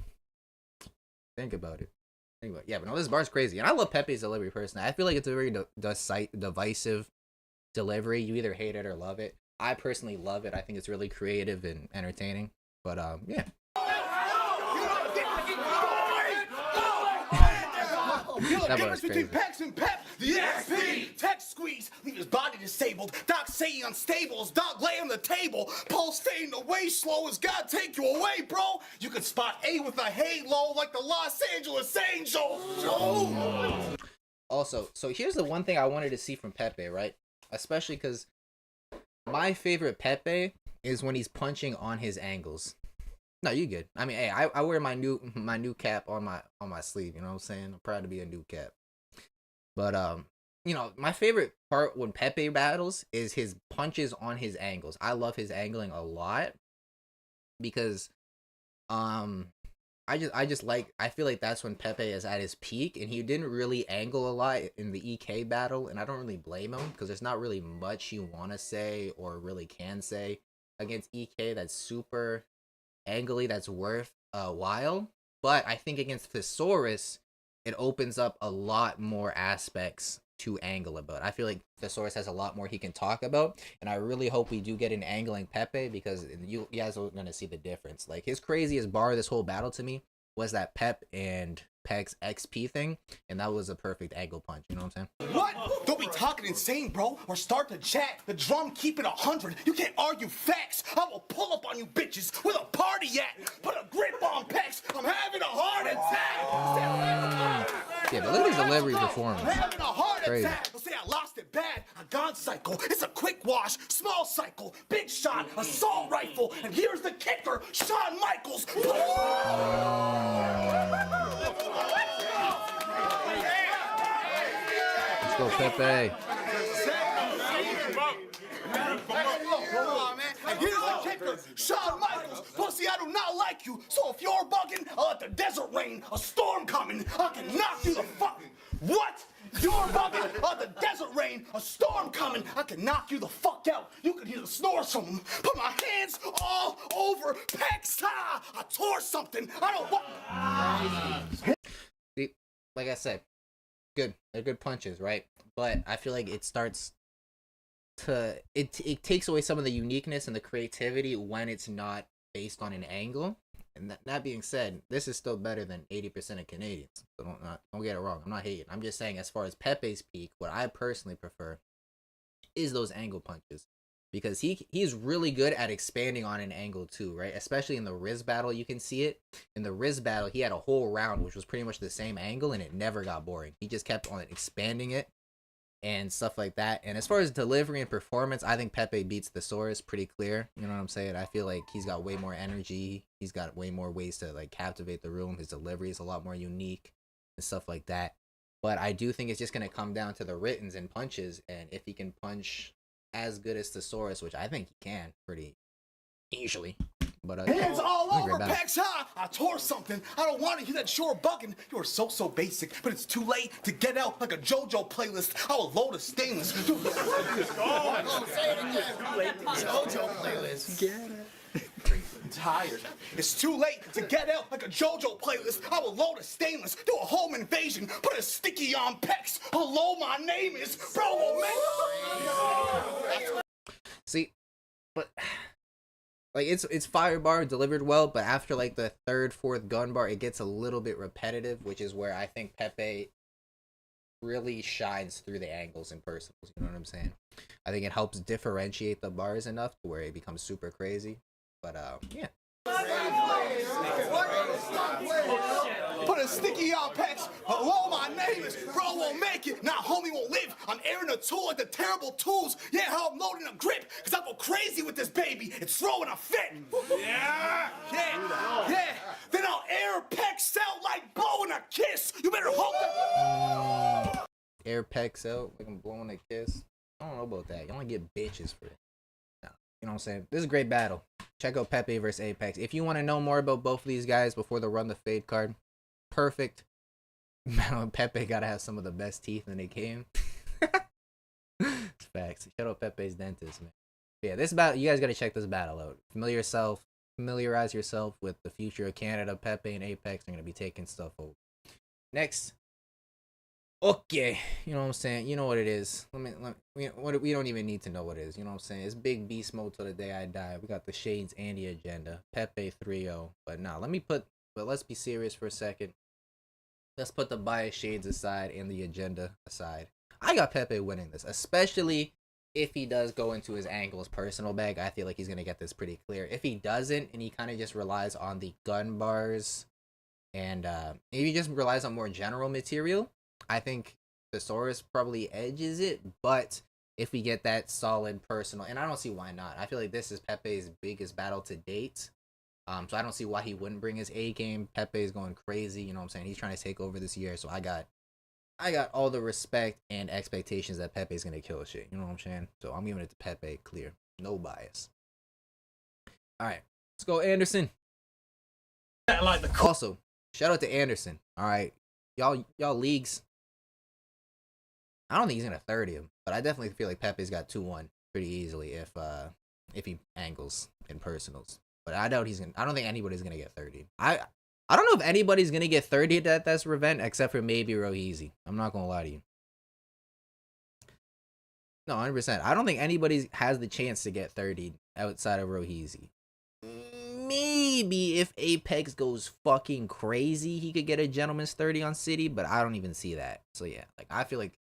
Think about it. Anyway, yeah, but no, this bar's crazy. And I love Pepe's delivery personally. I feel like it's a very divisive delivery. You either hate it or love it. I personally love it. I think it's really creative and entertaining. But yeah.
You know the difference between Pex and Pep? The XP! Tech squeeze, leave his body disabled. Doc say he unstable, as Doc lay on the table. Pulse fading away slow as God take you away, bro. You could spot A with a halo like the Los Angeles Angels.
Also, so here's the one thing I wanted to see from Pepe, right? Especially because my favorite Pepe is when he's punching on his angles. No, you good. I mean, hey, I wear my new cap on my sleeve, you know what I'm saying? I'm proud to be a new cap. But you know, my favorite part when Pepe battles is his punches on his angles. I love his angling a lot because I feel like that's when Pepe is at his peak, and he didn't really angle a lot in the EK battle, and I don't really blame him because there's not really much you want to say or really can say against EK that's super angly that's worth a while. But I think against Thesaurus it opens up a lot more aspects to angle about. I feel like Thesaurus has a lot more he can talk about, and I really hope we do get an angling Pepe because you guys are gonna see the difference. Like his craziest bar this whole battle to me was that Pep and Peg's XP thing, and that was a perfect angle punch, you know what I'm saying?
What? Don't be talking insane, bro, or start to chat. The drum keep it 100. You can't argue facts. I will pull up on you bitches with a party at. Put a grip on Pex. I'm having a heart attack.
Yeah, but look at his delivery performance.
I'm having a heart
Crazy.
attack. They'll say I lost it bad. A God cycle. It's a quick wash. Small cycle. Big shot. Assault rifle. And here's the kicker. Shawn Michaels.
Let's go, Pepe.
And here's the kicker, Shawn Michaels, pussy, I do not like you. So if you're bugging, I'll let the desert rain, a storm coming, I can knock you the fuck. What? You're bugging, I'll let the desert rain, a storm coming, I can knock you the fuck out. You can hear the snores from them. Put my hands all over Pex. I tore something. I don't want.
See, like I said, good. They're good punches, right? But I feel like it starts to it takes away some of the uniqueness and the creativity when it's not based on an angle. And that being said, this is still better than 80% of Canadians. So don't get it wrong. I'm not hating. I'm just saying, as far as Pepe's peak, what I personally prefer is those angle punches, because he's really good at expanding on an angle too, right? Especially in the Riz battle, you can see it. In the Riz battle, he had a whole round which was pretty much the same angle, and it never got boring. He just kept on expanding it and stuff like that. And as far as delivery and performance, I think Pepe beats Thesaurus pretty clear. You know what I'm saying? I feel like he's got way more energy. He's got way more ways to like captivate the room. His delivery is a lot more unique and stuff like that. But I do think it's just going to come down to the writtens and punches. And if he can punch as good as Thesaurus, which I think he can pretty easily. But
hands all over Pex. I tore something. I don't want to hear that you're bugging. You are so basic, but it's too late to get out like a JoJo playlist. I will load a stainless. Say it again. JoJo playlist. Get it. I'm tired. It's too late to get out like a JoJo playlist. I will load a stainless, do a home invasion, put a sticky on Pex. Hello, my name is Bro.
See, but like it's fire bar delivered well, but after like the third, fourth gun bar, it gets a little bit repetitive, which is where I think Pepe really shines through the angles and personals. You know what I'm saying? I think it helps differentiate the bars enough to where it becomes super crazy. But yeah.
Put a Sticky Apex. Hello, my name is Bro Won't Make It. Nah, homie won't live. I'm airing a tool like the terrible tools. Yeah, how I'm loading a grip. Cause I go crazy with this baby. It's throwing a fit. Yeah. Then I'll air pecs out like blowing a kiss. You better hope that.
Air pecs out like I'm blowing a kiss. I don't know about that. You only get bitches for it. No, you know what I'm saying? This is a great battle. Check out Peppe versus Apex. If you want to know more about both of these guys before the run the fade card, perfect. Peppe gotta have some of the best teeth in the game. It's facts. Shout out Pepe's dentist, man. But yeah, this battle, you guys gotta check this battle out. Familiarize yourself with the future of Canada. Peppe and Apex are gonna be taking stuff over. Next. Okay, you know what I'm saying? You know what it is. We don't even need to know what it is. You know what I'm saying? It's big beast mode till the day I die. We got the Shades and the agenda. Peppe 3-0. But nah, let's be serious for a second. Let's put the bias Shades aside and the agenda aside. I got Peppe winning this, especially if he does go into his angles personal bag. I feel like he's gonna get this pretty clear. If he doesn't, and he kind of just relies on the gun bars, and if he just relies on more general material, I think Thesaurus probably edges it. But if we get that solid personal, and I don't see why not. I feel like this is Pepe's biggest battle to date. So I don't see why he wouldn't bring his A game. Pepe is going crazy, you know what I'm saying? He's trying to take over this year. So I got all the respect and expectations that Pepe's gonna kill shit. You know what I'm saying? So I'm giving it to Pepe clear. No bias. Alright. Let's go Anderson. Also, shout out to Anderson. Alright. Y'all leagues. I don't think he's gonna 30 him, but I definitely feel like Pepe's got 2-1 pretty easily if he angles in personals. But I don't think anybody's gonna get 30. I don't know if anybody's gonna get 30 that's Revent except for maybe Roheezy. I'm not gonna lie to you. No, 100%. I don't think anybody has the chance to get 30 outside of Roheezy. Maybe if Apex goes fucking crazy, he could get a gentleman's 30 on Ciddy, but I don't even see that. So yeah, like I feel like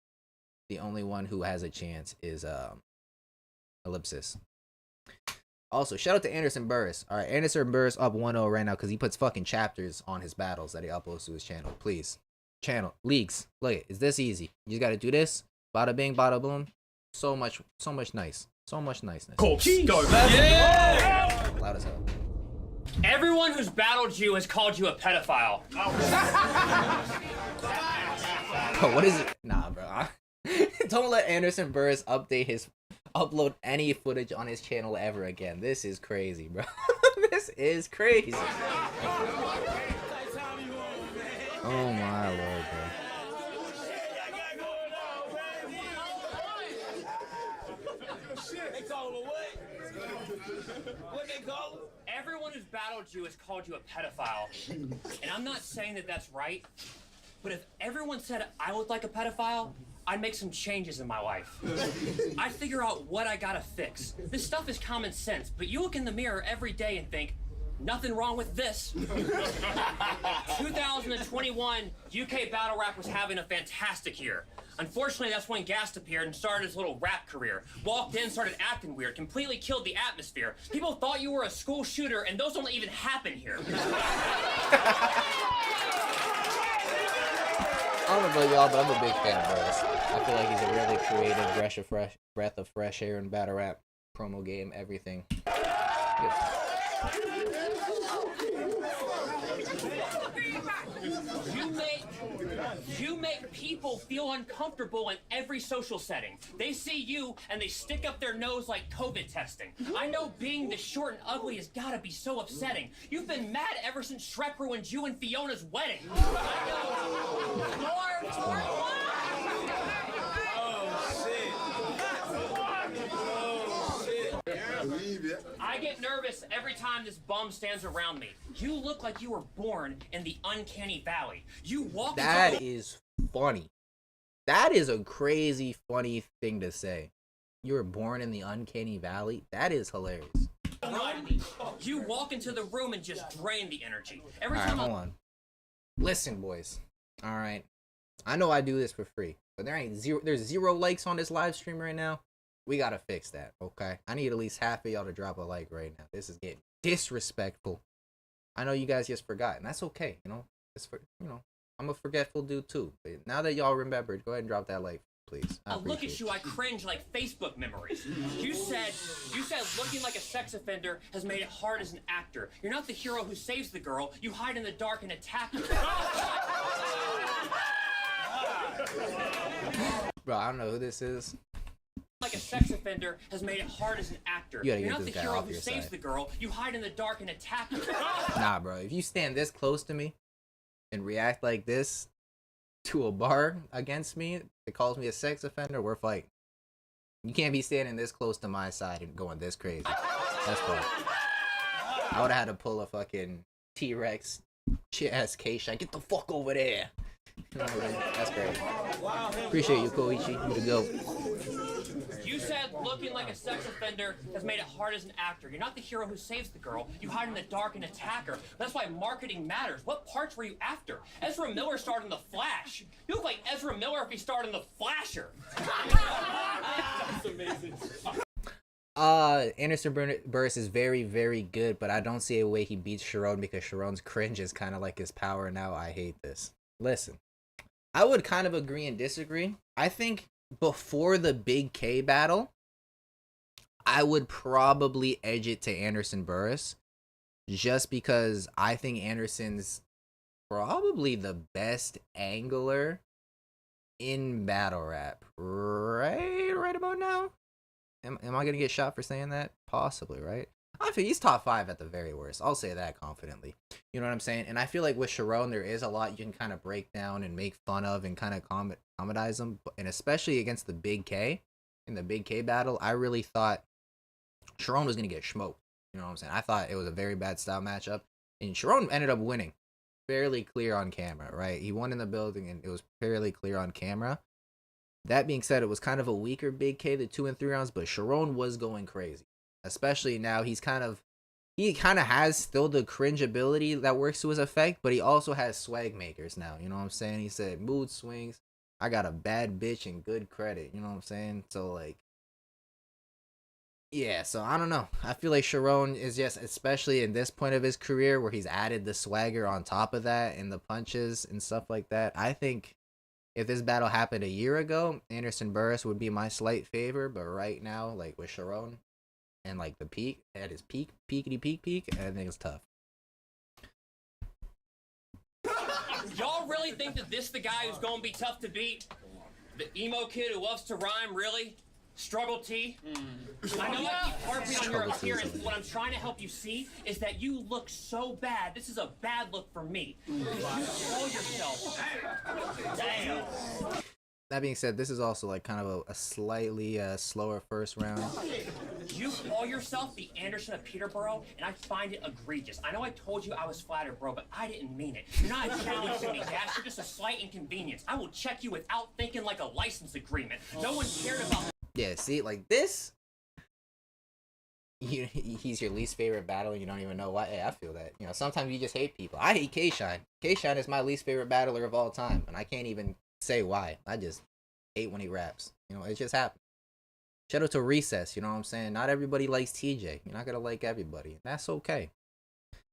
the only one who has a chance is Illipsis. Also, shout out to Anderson Burrus. Alright, Anderson Burrus up 1-0 right now because he puts fucking chapters on his battles that he uploads to his channel. Please. Channel. Leagues. Look, it's this easy. You just gotta do this. Bada bing, bada boom. So much nice. So much niceness.
Coogi, go, man. Yeah!
Loud as hell.
Everyone who's battled you has called you a pedophile.
Oh, what is it? Nah, bro. Don't let Anderson Burrus upload any footage on his channel ever again. This is crazy, bro. This is crazy. Oh my lord, bro.
Everyone who's battled you has called you a pedophile. And I'm not saying that that's right, but if everyone said I look like a pedophile, I'd make some changes in my life. I'd figure out what I gotta fix. This stuff is common sense, but you look in the mirror every day and think, nothing wrong with this. 2021, UK battle rap was having a fantastic year. Unfortunately, that's when Gast appeared and started his little rap career. Walked in, started acting weird, completely killed the atmosphere. People thought you were a school shooter, and those don't even happen here.
I don't know about y'all, but I'm a big fan of Burrus. I feel like he's a really creative breath of fresh air in battle rap, promo game, everything. Good.
You make people feel uncomfortable in every social setting. They see you and they stick up their nose like COVID testing. I know being this short and ugly has gotta be so upsetting. You've been mad ever since Shrek ruined you and Fiona's wedding. I get nervous every time this bum stands around me. You look like you were born in the uncanny valley. You walk.
That is funny. That is a crazy funny thing to say. You were born in the uncanny valley? That is hilarious.
You walk into the room and just drain the energy. Every
All right,
time.
hold on. Listen, boys. All right. I know I do this for free, but there's 0 likes on this live stream right now. We gotta fix that, okay? I need at least half of y'all to drop a like right now. This is getting disrespectful. I know you guys just forgot, and that's okay, you know? It's for, you know, I'm a forgetful dude too. But now that y'all remembered, go ahead and drop that like, please. I
Look
appreciate
at you, I cringe like Facebook memories. You said looking like a sex offender has made it hard as an actor. You're not the hero who saves the girl, you hide in the dark and attack her.
Bro, I don't know who this is.
Like a sex offender has made it hard as an actor.
You gotta
You're
get
not
this
the
guy
hero
off
who
your
saves
side.
the girl, you hide in the dark and attack her.
Nah, bro. If you stand this close to me and react like this to a bar against me that calls me a sex offender, we're fighting. You can't be standing this close to my side and going this crazy. That's cool. I would have had to pull a fucking T-Rex ass K-Shine. Get the fuck over there. You know, that's great. Appreciate you, Koichi. You the GOAT.
You said looking like a sex offender has made it hard as an actor. You're not the hero who saves the girl. You hide in the dark and attack her. That's why marketing matters. What parts were you after? Ezra Miller starred in The Flash. You look like Ezra Miller if he starred in The Flasher. That's amazing.
Anderson Burrus is very, very good, but I don't see a way he beats Charron because Charron's cringe is kind of like his power now. I hate this. Listen, I would kind of agree and disagree. I think before the Big K battle, I would probably edge it to Anderson Burrus just because I think Anderson's probably the best angler in battle rap right about now. Am I gonna get shot for saying that? Possibly, right? I think he's top 5 at the very worst. I'll say that confidently. You know what I'm saying? And I feel like with Charron, there is a lot you can kind of break down and make fun of and kind of comedize him. And especially against the Big K, in the Big K battle, I really thought Charron was gonna get smoked. You know what I'm saying? I thought it was a very bad style matchup. And Charron ended up winning. Fairly clear on camera, right? He won in the building and it was fairly clear on camera. That being said, it was kind of a weaker Big K, the 2 and 3 rounds, but Charron was going crazy. Especially now, he kind of has still the cringe ability that works to his effect, but he also has swag makers now. You know what I'm saying? He said, mood swings. I got a bad bitch and good credit. You know what I'm saying? So, like, yeah, so I don't know. I feel like Charron is just, especially in this point of his career where he's added the swagger on top of that and the punches and stuff like that. I think if this battle happened a year ago, Anderson Burrus would be my slight favor, but right now, like with Charron and like the peak, at his peak, peak, I think it's tough.
Y'all really think that this the guy who's gonna be tough to beat? The emo kid who loves to rhyme, really? Struggle T? I know I keep harping on your appearance, but what I'm trying to help you see is that you look so bad. This is a bad look for me. You call yourself. Damn.
That being said, this is also like kind of a slightly slower first round.
You call yourself the Anderson of Peterborough, and I find it egregious. I know I told you I was flattered, bro, but I didn't mean it. You're not a challenge to me, Dash. You're just a slight inconvenience. I will check you without thinking like a license agreement. No one cared about.
Yeah, see, like this, he's your least favorite battle, and you don't even know why. Hey, I feel that. You know, sometimes you just hate people. I hate K-Shine. K-Shine is my least favorite battler of all time, and I can't even say why. I just hate when he raps. You know, it just happens. Shout out to Recess, you know what I'm saying? Not everybody likes TJ. You're not gonna like everybody. That's okay.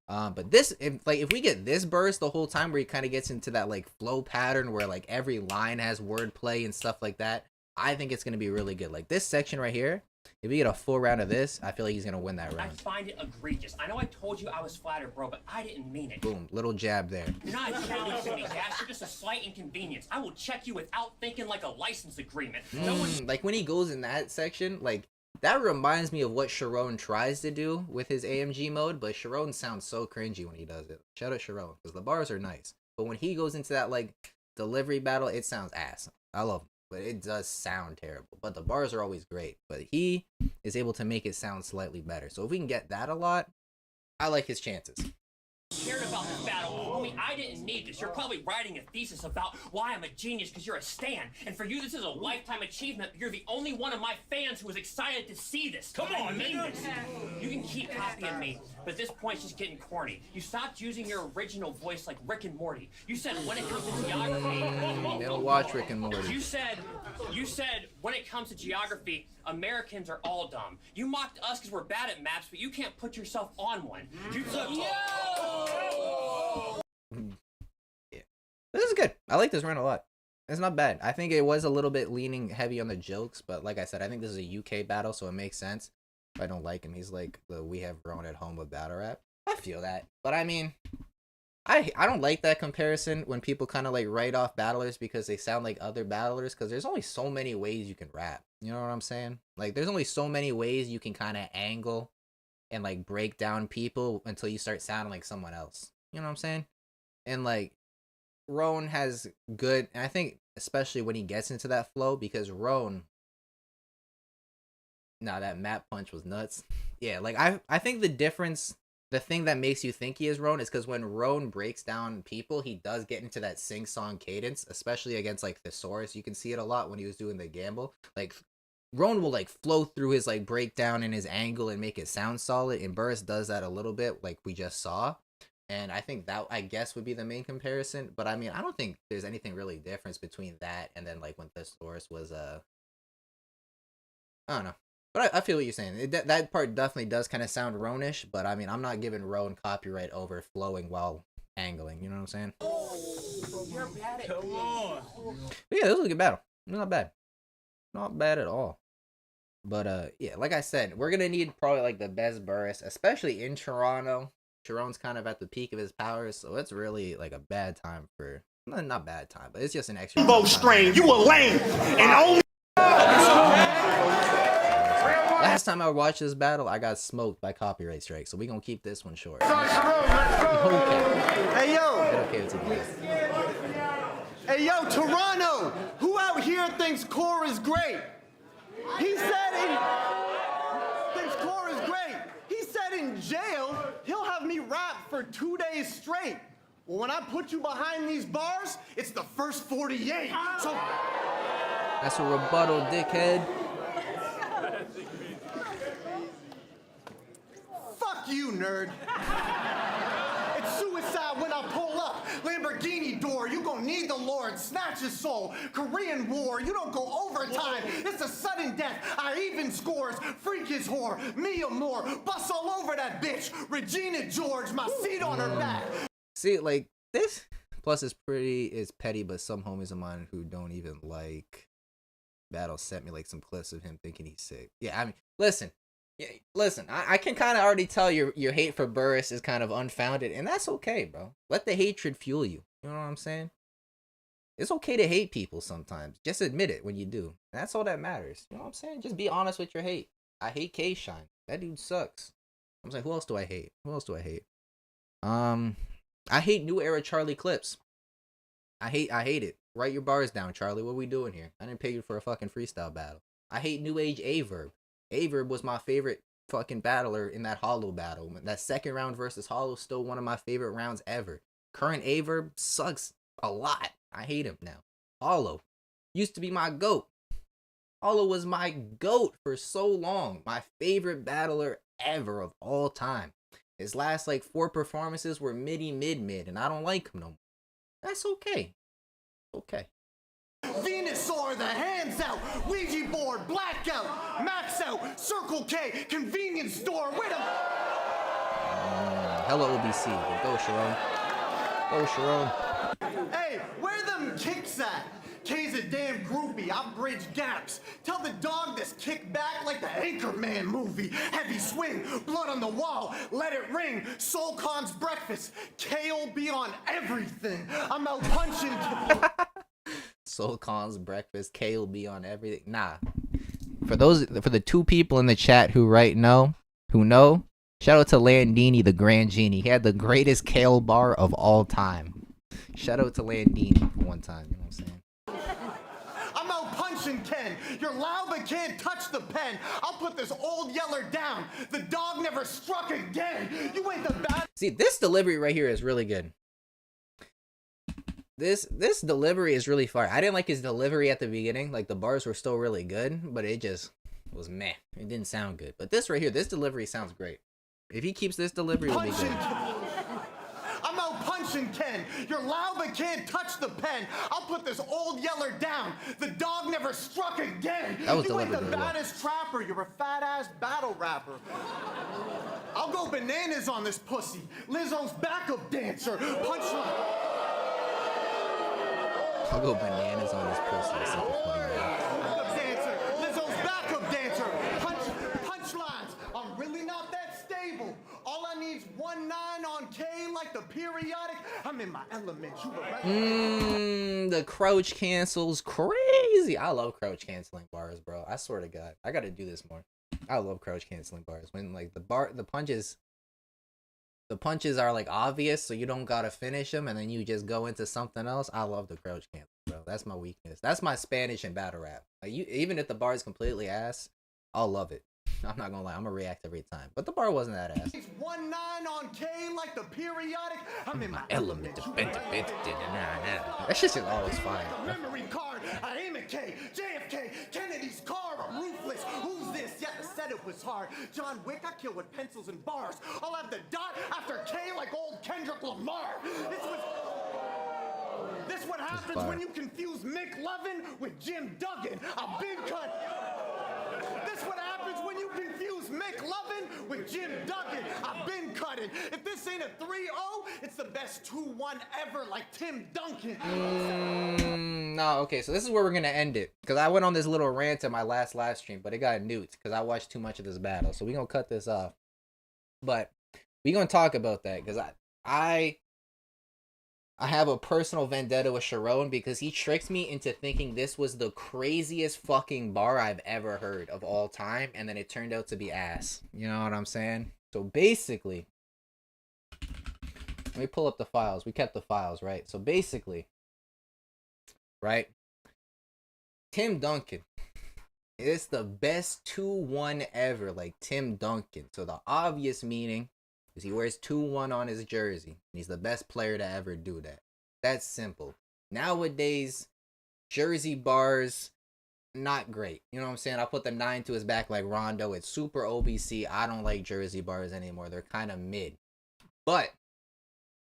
But this, if we get this burst the whole time where he kind of gets into that like flow pattern where like every line has wordplay and stuff like that, I think it's gonna be really good. Like this section right here, if we get a full round of this, I feel like he's gonna win that round.
I find it egregious. I know I told you I was flattered, bro, but I didn't mean it.
Boom, little jab there.
You're not a challenge to me, Dash. You're just a slight inconvenience. I will check you without thinking like a license agreement. No one.
Like when he goes in that section, like that reminds me of what Charron tries to do with his AMG mode, but Charron sounds so cringy when he does it. Shout out Charron, because the bars are nice. But when he goes into that like delivery battle, it sounds ass. I love him, but it does sound terrible. But the bars are always great. But he is able to make it sound slightly better. So if we can get that a lot, I like his chances.
Cared about this battle. Homie, I didn't need this. You're probably writing a thesis about why I'm a genius because you're a stan. And for you, this is a lifetime achievement. You're the only one of my fans who was excited to see this. Come on, nigga. You can keep copying me, but at this point, it's just getting corny. You stopped using your original voice like Rick and Morty. You said when it comes to geography.
They don't watch Rick and Morty.
You said when it comes to geography, Americans are all dumb. You mocked us because we're bad at maps, but you can't put yourself on one. You took.
Yeah. This is good. I like this run a lot. It's not bad. I think it was a little bit leaning heavy on the jokes, but like I said, I think this is a UK battle, so it makes sense. If I don't like him, he's like the We Have Grown at Home of battle rap. I feel that, but I mean, I don't like that comparison when people kind of like write off battlers because they sound like other battlers, because there's only so many ways you can rap. You know what I'm saying? Like, there's only so many ways you can kind of angle and like break down people until you start sounding like someone else. You know what I'm saying? And like, Roan has good, and I think especially when he gets into that flow, because Roan, that map punch was nuts. Yeah, like I think the difference, the thing that makes you think he is Roan is because when Roan breaks down people, he does get into that sing-song cadence, especially against like Thesaurus. You can see it a lot when he was doing the gamble. Like, Roan will like flow through his like breakdown and his angle and make it sound solid, and Burrus does that a little bit like we just saw. And I think that, I guess, would be the main comparison. But I mean, I don't think there's anything really difference between that and then like when Thesaurus was I don't know. But I feel what you're saying. That part definitely does kind of sound Roanish, but I mean, I'm not giving Roan copyright over flowing while angling. You know what I'm saying?
You're bad at
Come on.
But yeah, this was a good battle. Not bad. Not bad at all. But yeah, like I said, we're gonna need probably like the best Burrus, especially in Toronto. Charron's kind of at the peak of his powers, so it's really like a bad time for, not bad time, but it's just an extra
strain, you a lame, and only
last time I watched this battle, I got smoked by copyright strike, so we gonna keep this one short.
Hey yo!
Okay, it's
Hey yo, Toronto! Who out here thinks core is great? He said thinks core is great. He said in jail, he'll have me rap for 2 days straight. Well, when I put you behind these bars, it's the first 48. So
that's a rebuttal, dickhead.
Fuck you, nerd. It's suicide when I pull up. Lamborghini door, you gon' need the Lord. Snatch his soul. Korean war, you don't go overtime. It's a sudden death. I even scores. Freak his whore. Mia Moore. Bust all over that bitch. Regina George, my seat on her back.
See, like, this plus it's petty, but some homies of mine who don't even like battle sent me like some clips of him thinking he's sick. Yeah, I mean, listen, I can kind of already tell your hate for Burrus is kind of unfounded, and that's okay, bro. Let the hatred fuel you. You know what I'm saying? It's okay to hate people sometimes. Just admit it when you do. That's all that matters. You know what I'm saying? Just be honest with your hate. I hate K-Shine. That dude sucks. I'm like, who else do I hate? I hate New Era Charlie clips. I hate it. Write your bars down, Charlie. What are we doing here? I didn't pay you for a fucking freestyle battle. I hate New Age Averb. Averb was my favorite fucking battler in that Hollow battle. That second round versus Hollow, still one of my favorite rounds ever. Current Averb sucks a lot. I hate him now. Hollow used to be my GOAT. Hollow was my GOAT for so long. My favorite battler ever of all time. His last like 4 performances were mid, and I don't like him no more. That's okay. Okay.
Venusaur, the hands out, Ouija board, blackout, max out, Circle K, convenience store, with him.
Hello, OBC. Go, Charron. Go, Charron.
Hey, where them kicks at? K's a damn groupie, I bridge gaps. Tell the dog this kick back like the Anchorman movie. Heavy swing, blood on the wall, let it ring. Soul Con's breakfast, K'll be on everything. I'm out punching.
Soul Con's breakfast, K'll be on everything. Nah. For the 2 people in the chat who know, shout out to Landini, the Grand Genie. He had the greatest Kale bar of all time. Shout out to Landini for one time, you know what I'm saying?
I'm out punching Ken. You're loud but can't touch the pen. I'll put this old yeller down. The dog never struck again. You ain't the bad.
See, this delivery right here is really good. This delivery is really fire. I didn't like his delivery at the beginning. Like, the bars were still really good, but it just was meh. It didn't sound good. But this right here, this delivery sounds great. If he keeps this delivery, it'll be good.
I'm out punching Ken. You're loud but can't touch the pen. I'll put this old yeller down. The dog never struck again.
That was
you ain't the
delivered really well.
baddest trapper. You're a fat-ass battle rapper. I'll go bananas on this pussy. Lizzo's backup dancer. Punchline.
I'll go bananas on this pussy. It's such a funny man.
Dancer, Lizzo's backup dancer. Punchlines. I'm really not that stable. All I need's 1-9 on K like the periodic. I'm in my element. You were right.
The crouch cancels crazy. I love crouch canceling bars, bro. I swear to God, I gotta do this more. I love crouch canceling bars when like the punches are like obvious, so you don't gotta finish them, and then you just go into something else. I love the crouch cancel, bro. That's my weakness. That's my Spanish in battle rap. Like even if the bar is completely ass, I'll love it. I'm not gonna lie, I'm gonna react every time. But the bar wasn't that ass.
1-9 on K like the periodic. I'm in my
Element. That shit's just always fire.
Memory card. I aim at K. JFK. Kennedy's car. I'm ruthless. Who's this? Yeah, the said it was hard. John Wick. I kill with pencils and bars. I'll have the dot after K like old Kendrick Lamar. This what happens when you confuse Mick Lovin with Jim Duggan. A big cut. This what happens when you confuse Mick Lovin with Jim Duggan. I've been cutting. If this ain't a 3-0, it's the best 2-1 ever, like Tim Duncan.
No, okay, so this is where we're gonna end it, because I went on this little rant in my last live stream, but it got nuked because I watched too much of this battle. So we're gonna cut this off, but we're gonna talk about that because I have a personal vendetta with Charron because he tricked me into thinking this was the craziest fucking bar I've ever heard of all time, and then it turned out to be ass. You know what I'm saying? So basically, let me pull up the files. We kept the files, right? So basically, right? Tim Duncan is the best 2-1 ever, like Tim Duncan. So the obvious meaning is he wears 2-1 on his jersey, and he's the best player to ever do that. That's simple. Nowadays, jersey bars, not great. You know what I'm saying? I put the 9 to his back like Rondo. It's super OBC. I don't like jersey bars anymore. They're kind of mid. But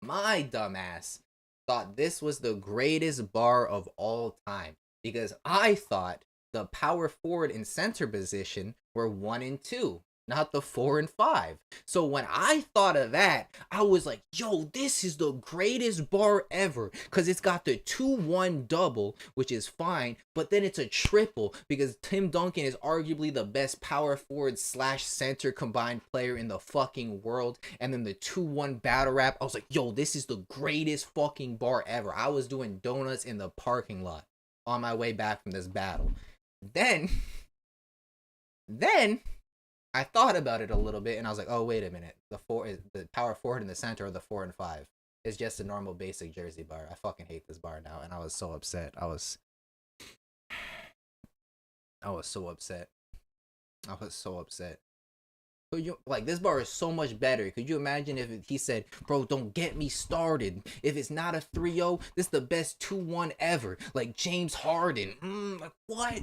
my dumbass thought this was the greatest bar of all time because I thought the power forward and center position were 1 and 2, not the 4 and 5. So when I thought of that, I was like, yo, this is the greatest bar ever because it's got the 2-1 double, which is fine, but then it's a triple because Tim Duncan is arguably the best power forward / center combined player in the fucking world. And then the 2-1 battle rap, I was like, yo, this is the greatest fucking bar ever. I was doing donuts in the parking lot on my way back from this battle. Then I thought about it a little bit, and I was like, oh, wait a minute. The power forward in the center of the 4 and 5 is just a normal basic jersey bar. I fucking hate this bar now, and I was so upset. I was so upset. Could you, like, this bar is so much better. Could you imagine if he said, bro, don't get me started. If it's not a 3-0, this is the best 2-1 ever. Like James Harden. Like, what?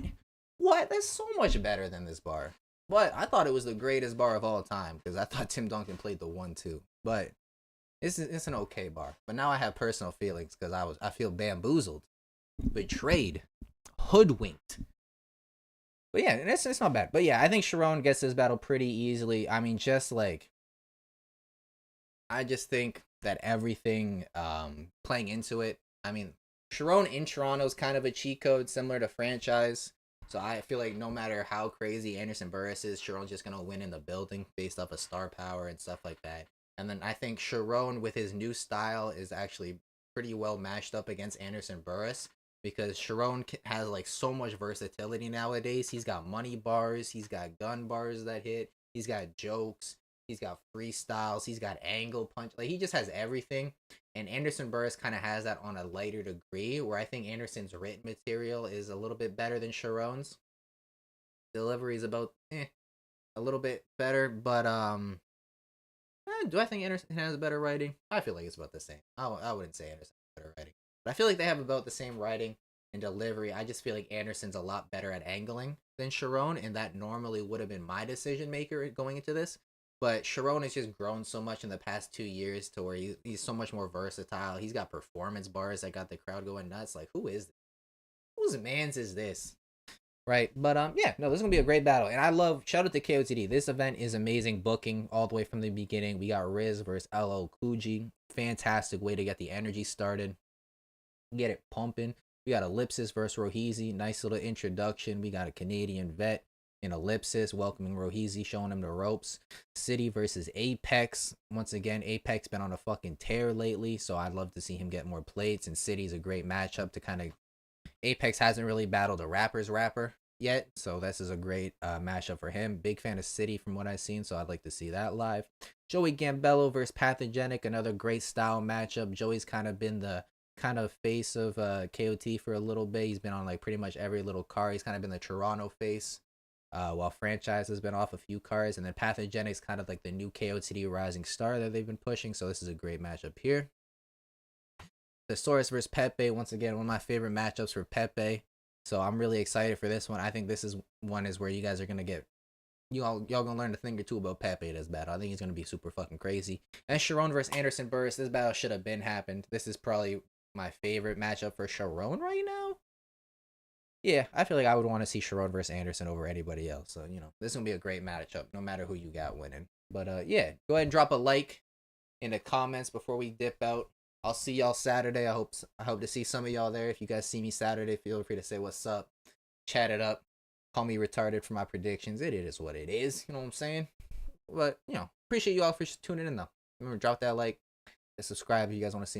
What? That's so much better than this bar. But I thought it was the greatest bar of all time because I thought Tim Duncan played the 1-2. But it's an okay bar. But now I have personal feelings because I feel bamboozled, betrayed, hoodwinked. But yeah, it's not bad. But yeah, I think Charron gets this battle pretty easily. I mean, just like, I just think that everything playing into it. I mean, Charron in Toronto is kind of a cheat code similar to Franchise. So I feel like no matter how crazy Anderson Burrus is, Charron's just going to win in the building based off of star power and stuff like that. And then I think Charron with his new style is actually pretty well matched up against Anderson Burrus because Charron has like so much versatility nowadays. He's got money bars, he's got gun bars that hit, he's got jokes, he's got freestyles, he's got angle punch. Like he just has everything. And Anderson Burrus kind of has that on a lighter degree, where I think Anderson's written material is a little bit better than Charron's. Delivery is about a little bit better, but do I think Anderson has better writing? I feel like it's about the same. I wouldn't say Anderson has better writing, but I feel like they have about the same writing and delivery. I just feel like Anderson's a lot better at angling than Charron, and that normally would have been my decision maker going into this. But Charron has just grown so much in the past 2 years to where he's so much more versatile. He's got performance bars that got the crowd going nuts. Like, who is this? Whose mans is this? Right? But, yeah, no, this is going to be a great battle. And I love, shout out to KOTD. This event is amazing booking all the way from the beginning. We got Riz versus LL Coogi. Fantastic way to get the energy started. Get it pumping. We got Illipsis versus Roheezy. Nice little introduction. We got a Canadian vet in Illipsis welcoming Roheezy, showing him the ropes. Ciddy versus Apex. Once again, Apex been on a fucking tear lately, so I'd love to see him get more plates. And Ciddy's a great matchup to kind of... Apex hasn't really battled a rapper's rapper yet, so this is a great matchup for him. Big fan of Ciddy from what I've seen, so I'd like to see that live. Joey Gambello versus Pathogenic, another great style matchup. Joey's kind of been the kind of face of KOT for a little bit. He's been on like pretty much every little car. He's kind of been the Toronto face, while Franchise has been off a few cars. And then Pathogenic's kind of like the new KOTD rising star that they've been pushing, so this is a great matchup here. Thesaurus versus Peppe, once again, one of my favorite matchups for Peppe. So I'm really excited for this one. I think this is where you guys are gonna get y'all gonna learn a thing or two about Peppe this battle. I think he's gonna be super fucking crazy. And Charron versus Anderson Burrus. This battle should have been happened. This is probably my favorite matchup for Charron right now. Yeah, I feel like I would want to see Charron versus Anderson over anybody else. So, you know, this is gonna be a great matchup, no matter who you got winning. But yeah, go ahead and drop a like in the comments before we dip out. I'll see y'all Saturday. I hope to see some of y'all there. If you guys see me Saturday, feel free to say what's up, chat it up, call me retarded for my predictions. It is what it is. You know what I'm saying? But, you know, appreciate you all for tuning in though. Remember, drop that like and subscribe if you guys want to see more.